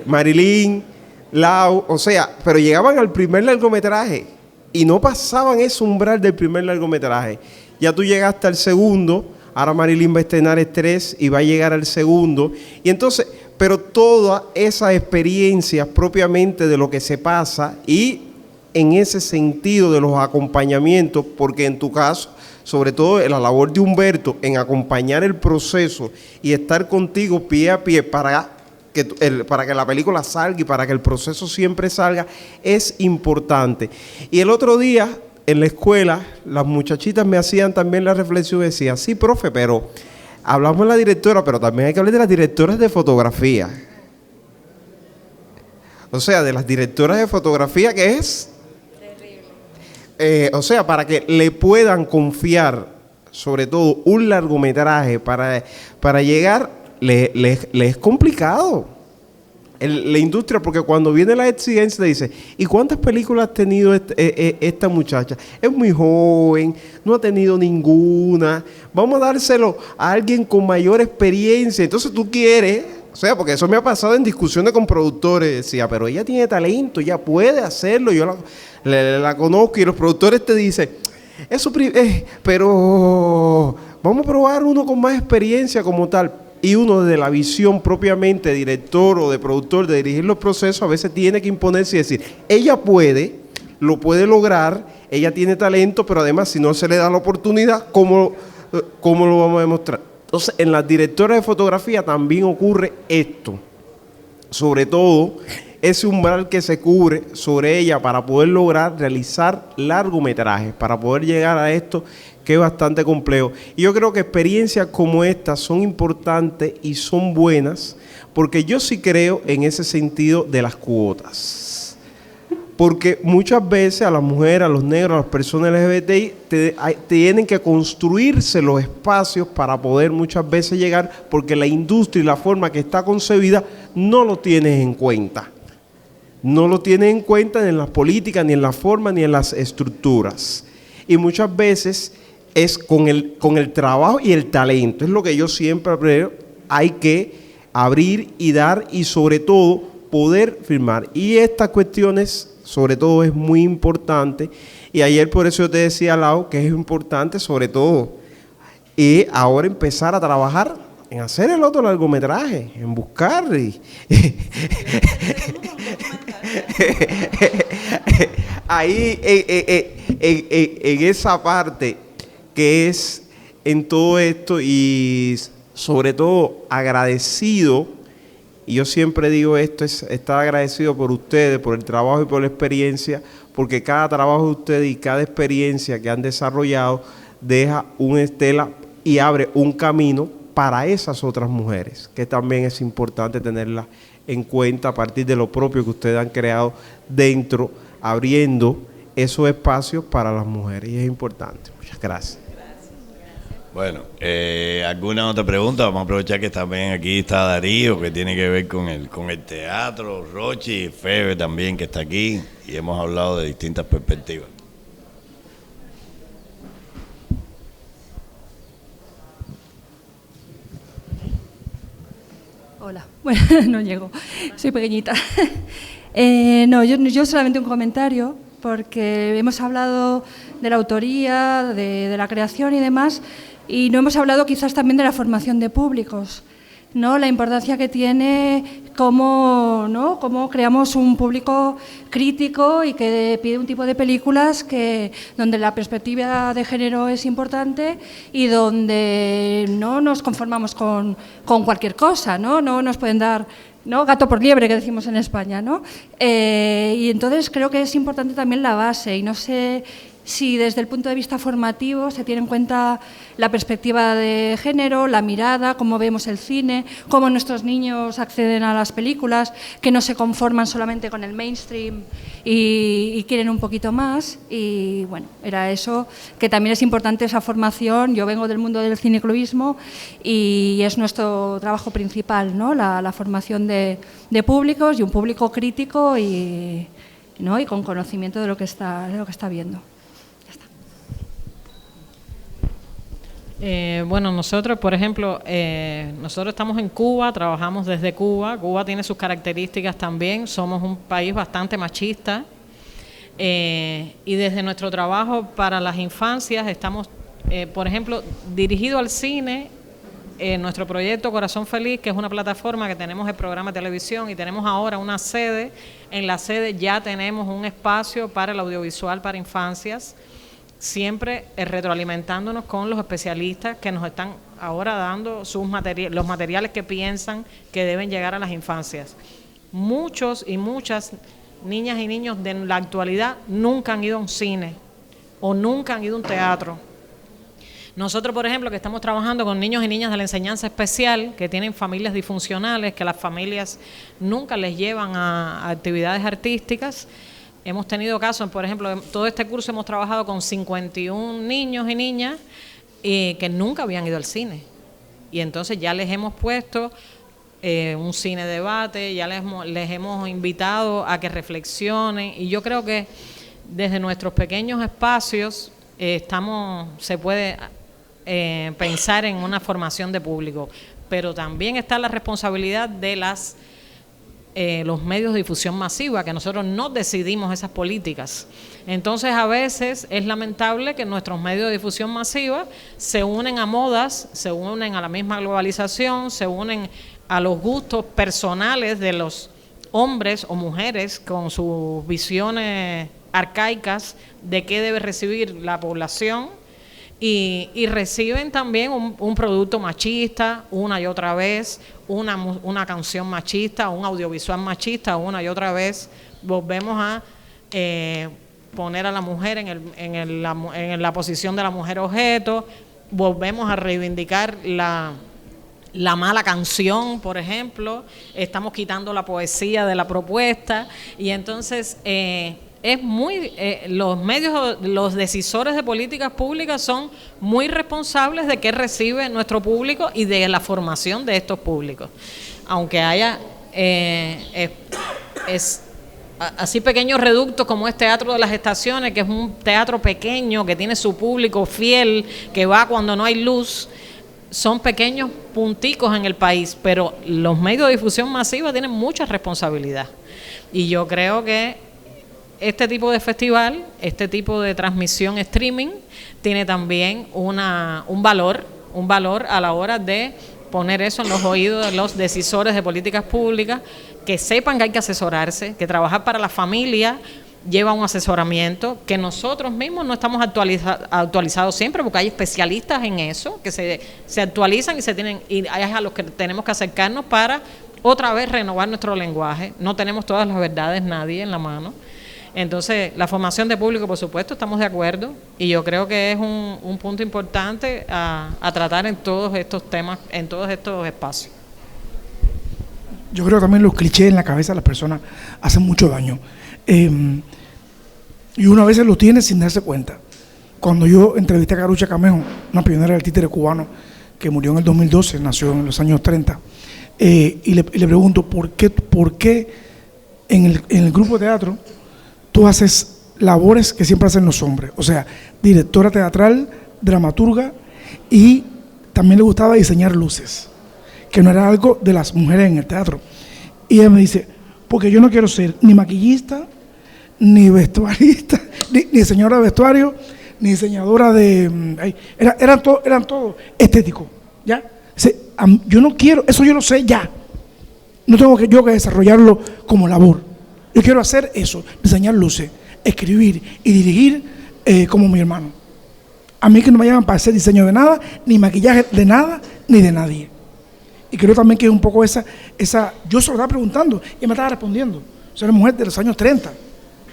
Marilyn, Lau, o sea, pero llegaban al primer largometraje y no pasaban ese umbral del primer largometraje. Ya tú llegaste al segundo, ahora Marilyn va a estrenar 3 y va a llegar al segundo. Y entonces, pero todas esas experiencias propiamente de lo que se pasa y en ese sentido de los acompañamientos, porque en tu caso, sobre todo en la labor de Humberto, en acompañar el proceso y estar contigo pie a pie para que la película salga y para que el proceso siempre salga, es importante. Y el otro día, en la escuela, las muchachitas me hacían también la reflexión y decían, sí, profe, pero hablamos de la directora, pero también hay que hablar de las directoras de fotografía. O sea, de las directoras de fotografía, que es o sea, para que le puedan confiar, sobre todo, un largometraje para llegar, le es complicado. La industria, porque cuando viene la exigencia dice, ¿y cuántas películas ha tenido esta muchacha? Es muy joven, no ha tenido ninguna, vamos a dárselo a alguien con mayor experiencia. Entonces tú quieres, o sea, porque eso me ha pasado en discusiones con productores, decía, pero ella tiene talento, ella puede hacerlo, yo la conozco, y los productores te dicen, pero vamos a probar uno con más experiencia como tal. Y uno desde la visión propiamente de director o de productor de dirigir los procesos a veces tiene que imponerse y decir, ella puede, lo puede lograr, ella tiene talento, pero además si no se le da la oportunidad, ¿cómo lo vamos a demostrar? Entonces en las directoras de fotografía también ocurre esto, sobre todo ese umbral que se cubre sobre ella para poder lograr realizar largometrajes, para poder llegar a esto que es bastante complejo. Y yo creo que experiencias como estas son importantes y son buenas, porque yo sí creo en ese sentido de las cuotas. Porque muchas veces a las mujeres, a los negros, a las personas LGBTI, tienen que construirse los espacios para poder muchas veces llegar, porque la industria y la forma que está concebida no lo tienes en cuenta. No lo tienes en cuenta ni en las políticas, ni en la forma, ni en las estructuras. Y muchas veces es con el trabajo y el talento. Es lo que yo siempre creo, hay que abrir y dar y sobre todo poder firmar. Y estas cuestiones sobre todo es muy importante. Y ayer por eso yo te decía, Lau, que es importante sobre todo. Y ahora empezar a trabajar en hacer el otro largometraje, en buscar. Ahí en esa parte que es en todo esto y sobre todo agradecido, y yo siempre digo esto, es estar agradecido por ustedes, por el trabajo y por la experiencia, porque cada trabajo de ustedes y cada experiencia que han desarrollado deja una estela y abre un camino para esas otras mujeres, que también es importante tenerlas en cuenta a partir de lo propio que ustedes han creado dentro, abriendo esos espacios para las mujeres, y es importante. Muchas gracias. Bueno, ¿alguna otra pregunta? Vamos a aprovechar que también aquí está Darío, que tiene que ver con el teatro, Rochi, Febe también, que está aquí, y hemos hablado de distintas perspectivas. Hola, bueno, no llego, soy pequeñita. No, yo solamente un comentario, porque hemos hablado de la autoría, de la creación y demás, y no hemos hablado quizás también de la formación de públicos, ¿no? La importancia que tiene cómo creamos un público crítico y que pide un tipo de películas donde la perspectiva de género es importante y donde no nos conformamos con cualquier cosa, ¿no? No nos pueden dar, ¿no?, gato por liebre, que decimos en España, ¿no? Y entonces creo que es importante también la base, y no sé si desde el punto de vista formativo se tiene en cuenta la perspectiva de género, la mirada, cómo vemos el cine, cómo nuestros niños acceden a las películas, que no se conforman solamente con el mainstream y quieren un poquito más. Y bueno, era eso, que también es importante esa formación. Yo vengo del mundo del cineclubismo y es nuestro trabajo principal, ¿no? La formación de públicos y un público crítico y ¿no? Y con conocimiento de lo que está viendo. Bueno, nosotros, por ejemplo, nosotros estamos en Cuba, trabajamos desde Cuba. Cuba tiene sus características también. Somos un país bastante machista. Y desde nuestro trabajo para las infancias estamos, por ejemplo, dirigido al cine. Nuestro proyecto Corazón Feliz, que es una plataforma que tenemos el programa de televisión y tenemos ahora una sede. En la sede ya tenemos un espacio para el audiovisual para infancias, siempre retroalimentándonos con los especialistas que nos están ahora dando los materiales que piensan que deben llegar a las infancias. Muchos y muchas niñas y niños de la actualidad nunca han ido a un cine o nunca han ido a un teatro. Nosotros, por ejemplo, que estamos trabajando con niños y niñas de la enseñanza especial, que tienen familias disfuncionales, que las familias nunca les llevan a actividades artísticas. Hemos tenido casos, por ejemplo, en todo este curso hemos trabajado con 51 niños y niñas que nunca habían ido al cine. Y entonces ya les hemos puesto un cine debate, ya les hemos invitado a que reflexionen. Y yo creo que desde nuestros pequeños espacios se puede pensar en una formación de público, pero también está la responsabilidad de los medios de difusión masiva, que nosotros no decidimos esas políticas. Entonces a veces es lamentable que nuestros medios de difusión masiva se unen a modas, se unen a la misma globalización, se unen a los gustos personales de los hombres o mujeres con sus visiones arcaicas de qué debe recibir la población. Y reciben también un producto machista una y otra vez, una canción machista, un audiovisual machista una y otra vez. Volvemos a poner a la mujer en la posición de la mujer objeto, volvemos a reivindicar la mala canción, por ejemplo, estamos quitando la poesía de la propuesta y entonces es muy los medios, los decisores de políticas públicas son muy responsables de qué recibe nuestro público y de la formación de estos públicos. Aunque haya así pequeños reductos como es Teatro de las Estaciones, que es un teatro pequeño que tiene su público fiel, que va cuando no hay luz. Son pequeños punticos en el país, pero los medios de difusión masiva tienen mucha responsabilidad. Y yo creo que este tipo de festival, este tipo de transmisión streaming, tiene también un valor a la hora de poner eso en los oídos de los decisores de políticas públicas, que sepan que hay que asesorarse, que trabajar para la familia lleva un asesoramiento, que nosotros mismos no estamos actualizados siempre, porque hay especialistas en eso, que se actualizan y es a los que tenemos que acercarnos para otra vez renovar nuestro lenguaje. No tenemos todas las verdades nadie en la mano. Entonces, la formación de público, por supuesto, estamos de acuerdo y yo creo que es un punto importante a tratar en todos estos temas, en todos estos espacios. Yo creo que también los clichés en la cabeza de las personas hacen mucho daño. Y uno a veces lo tiene sin darse cuenta. Cuando yo entrevisté a Carucha Camejo, una pionera del títere cubano que murió en el 2012, nació en los años 30, y le pregunto, ¿por qué en el grupo de teatro tú haces labores que siempre hacen los hombres? O sea, directora teatral, dramaturga, y también le gustaba diseñar luces, que no era algo de las mujeres en el teatro. Y ella me dice, porque yo no quiero ser ni maquillista, ni vestuarista, ni señora de vestuario, ni diseñadora de... Eran todo estético, ¿ya? Yo no quiero, eso yo lo sé ya. No tengo que desarrollarlo como labor. Yo quiero hacer eso, diseñar luces, escribir y dirigir como mi hermano. A mí que no me llaman para hacer diseño de nada, ni maquillaje de nada, ni de nadie. Y creo también que es un poco esa yo se lo estaba preguntando y me estaba respondiendo. Soy una mujer de los años 30,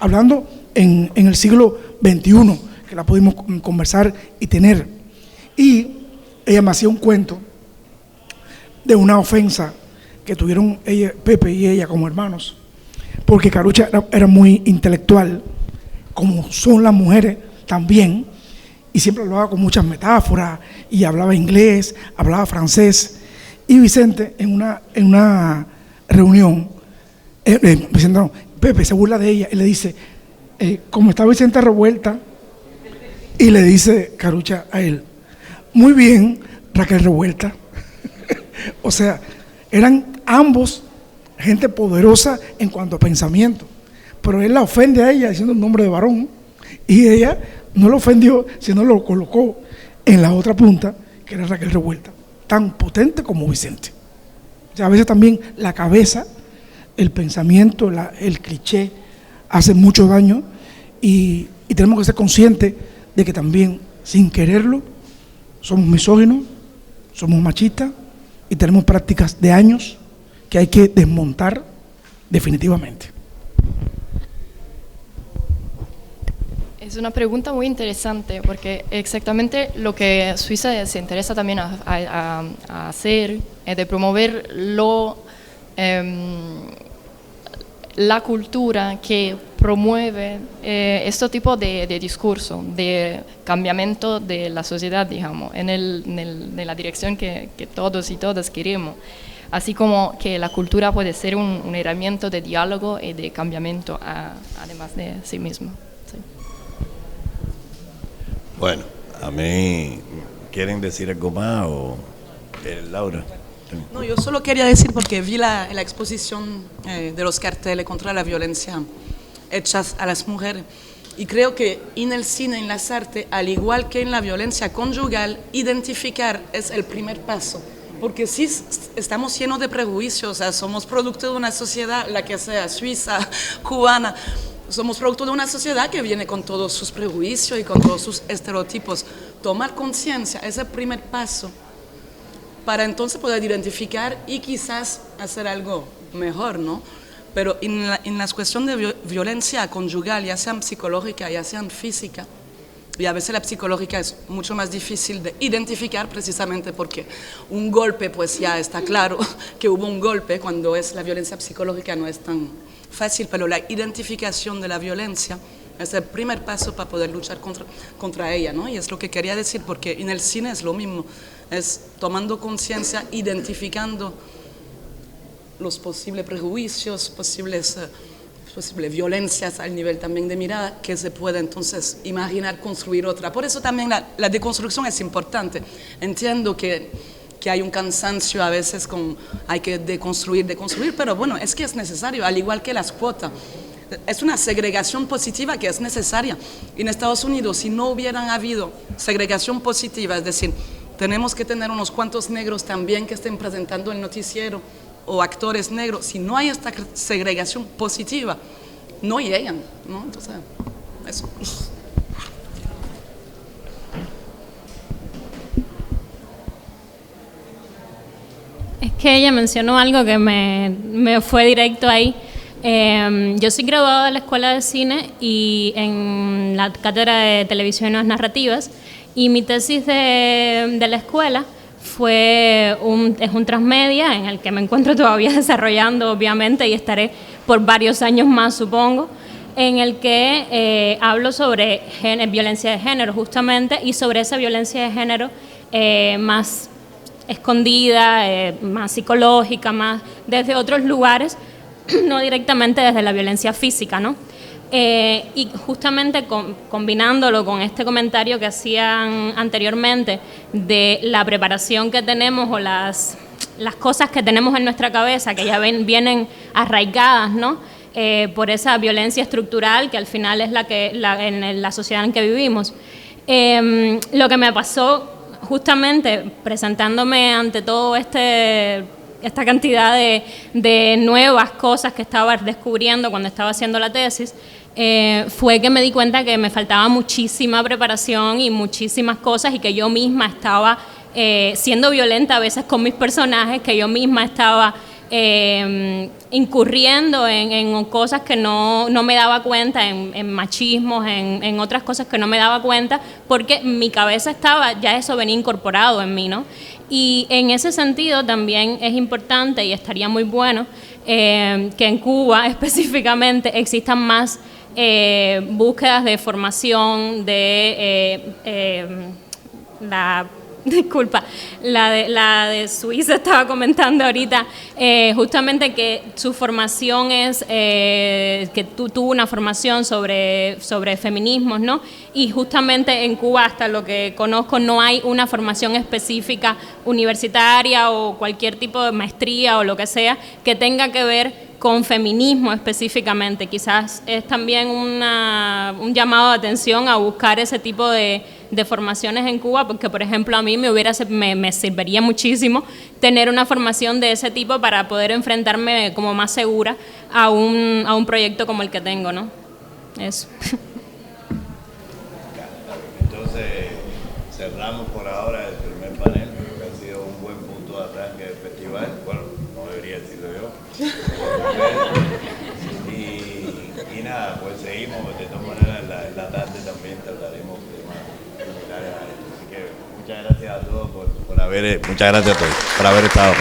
hablando en el siglo XXI, que la pudimos conversar y tener. Y ella me hacía un cuento de una ofensa que tuvieron Pepe y ella como hermanos, porque Carucha era muy intelectual, como son las mujeres también, y siempre hablaba con muchas metáforas, y hablaba inglés, hablaba francés. Y Vicente, en una reunión, Pepe se burla de ella y le dice, como está Vicente Revuelta, y le dice Carucha a él, muy bien, Raquel Revuelta. O sea, eran ambos gente poderosa en cuanto a pensamiento, pero él la ofende a ella diciendo el nombre de varón, y ella no lo ofendió, sino lo colocó en la otra punta, que era Raquel Revuelta, tan potente como Vicente. O sea, a veces también la cabeza, el pensamiento, el cliché hace mucho daño, y tenemos que ser conscientes de que también, sin quererlo, somos misóginos, somos machistas y tenemos prácticas de años que hay que desmontar definitivamente. Es una pregunta muy interesante porque exactamente lo que Suiza se interesa también a hacer es de promover la cultura que promueve este tipo de discurso, de cambiamiento de la sociedad, digamos, en la dirección que todos y todas queremos. Así como que la cultura puede ser una herramienta de diálogo y de cambiamiento, además de sí misma. Sí. Bueno, a mí, ¿quieren decir algo más o Laura? No, yo solo quería decir, porque vi la exposición de los carteles contra la violencia hechas a las mujeres, y creo que en el cine, en las artes, al igual que en la violencia conyugal, identificar es el primer paso, porque si estamos llenos de prejuicios, o sea, somos producto de una sociedad, la que sea, suiza, cubana, somos producto de una sociedad que viene con todos sus prejuicios y con todos sus estereotipos. Tomar conciencia es el primer paso para entonces poder identificar y quizás hacer algo mejor, ¿no? Pero en la cuestión de violencia conyugal, ya sean psicológica, ya sean física, y a veces la psicológica es mucho más difícil de identificar precisamente porque un golpe, pues ya está claro que hubo un golpe, cuando es la violencia psicológica no es tan fácil, pero la identificación de la violencia es el primer paso para poder luchar contra ella, ¿no? Y es lo que quería decir, porque en el cine es lo mismo, es tomando conciencia, identificando los posibles prejuicios, posibles violencias al nivel también de mirada, que se puede entonces imaginar construir otra. Por eso también la deconstrucción es importante. Entiendo que hay un cansancio a veces hay que deconstruir, pero bueno, es que es necesario, al igual que las cuotas. Es una segregación positiva que es necesaria. En Estados Unidos, si no hubieran habido segregación positiva, es decir, tenemos que tener unos cuantos negros también que estén presentando el noticiero, o actores negros, si no hay esta segregación positiva, no llegan, ¿no? Entonces, eso. Es que ella mencionó algo que me fue directo ahí. Yo soy graduada de la Escuela de Cine y en la cátedra de Televisión y Nuevas Narrativas, y mi tesis de la escuela es un transmedia en el que me encuentro todavía desarrollando, obviamente, y estaré por varios años más, supongo, en el que hablo sobre violencia de género, justamente, y sobre esa violencia de género más escondida, más psicológica, más desde otros lugares, no directamente desde la violencia física, ¿no? Y justamente combinándolo con este comentario que hacían anteriormente de la preparación que tenemos o las cosas que tenemos en nuestra cabeza que ya vienen arraigadas, ¿no? Por esa violencia estructural que al final es en la sociedad en que vivimos. Lo que me pasó justamente presentándome ante todo esta cantidad de nuevas cosas que estaba descubriendo cuando estaba haciendo la tesis, fue que me di cuenta que me faltaba muchísima preparación y muchísimas cosas, y que yo misma estaba siendo violenta a veces con mis personajes, que yo misma estaba incurriendo en cosas que no me daba cuenta, en machismos, en otras cosas que no me daba cuenta, porque mi cabeza ya eso venía incorporado en mí, ¿no? Y en ese sentido también es importante y estaría muy bueno que en Cuba específicamente existan más búsquedas de formación de la disculpa, la de Suiza estaba comentando ahorita, justamente que su formación es, que tuvo una formación sobre feminismos, ¿no? Y justamente en Cuba, hasta lo que conozco, no hay una formación específica universitaria o cualquier tipo de maestría o lo que sea que tenga que ver con feminismo específicamente. Quizás es también un llamado de atención a buscar ese tipo de formaciones en Cuba, porque por ejemplo a mí me serviría muchísimo tener una formación de ese tipo para poder enfrentarme como más segura a un proyecto como el que tengo, ¿no? Eso. Entonces cerramos por ahora el primer panel, que ha sido un buen punto de arranque del festival. Bueno, no debería decirlo yo. Y nada, pues seguimos, de todas maneras en la tarde también trataremos temas similares a esto. Así que muchas gracias a todos por haber estado.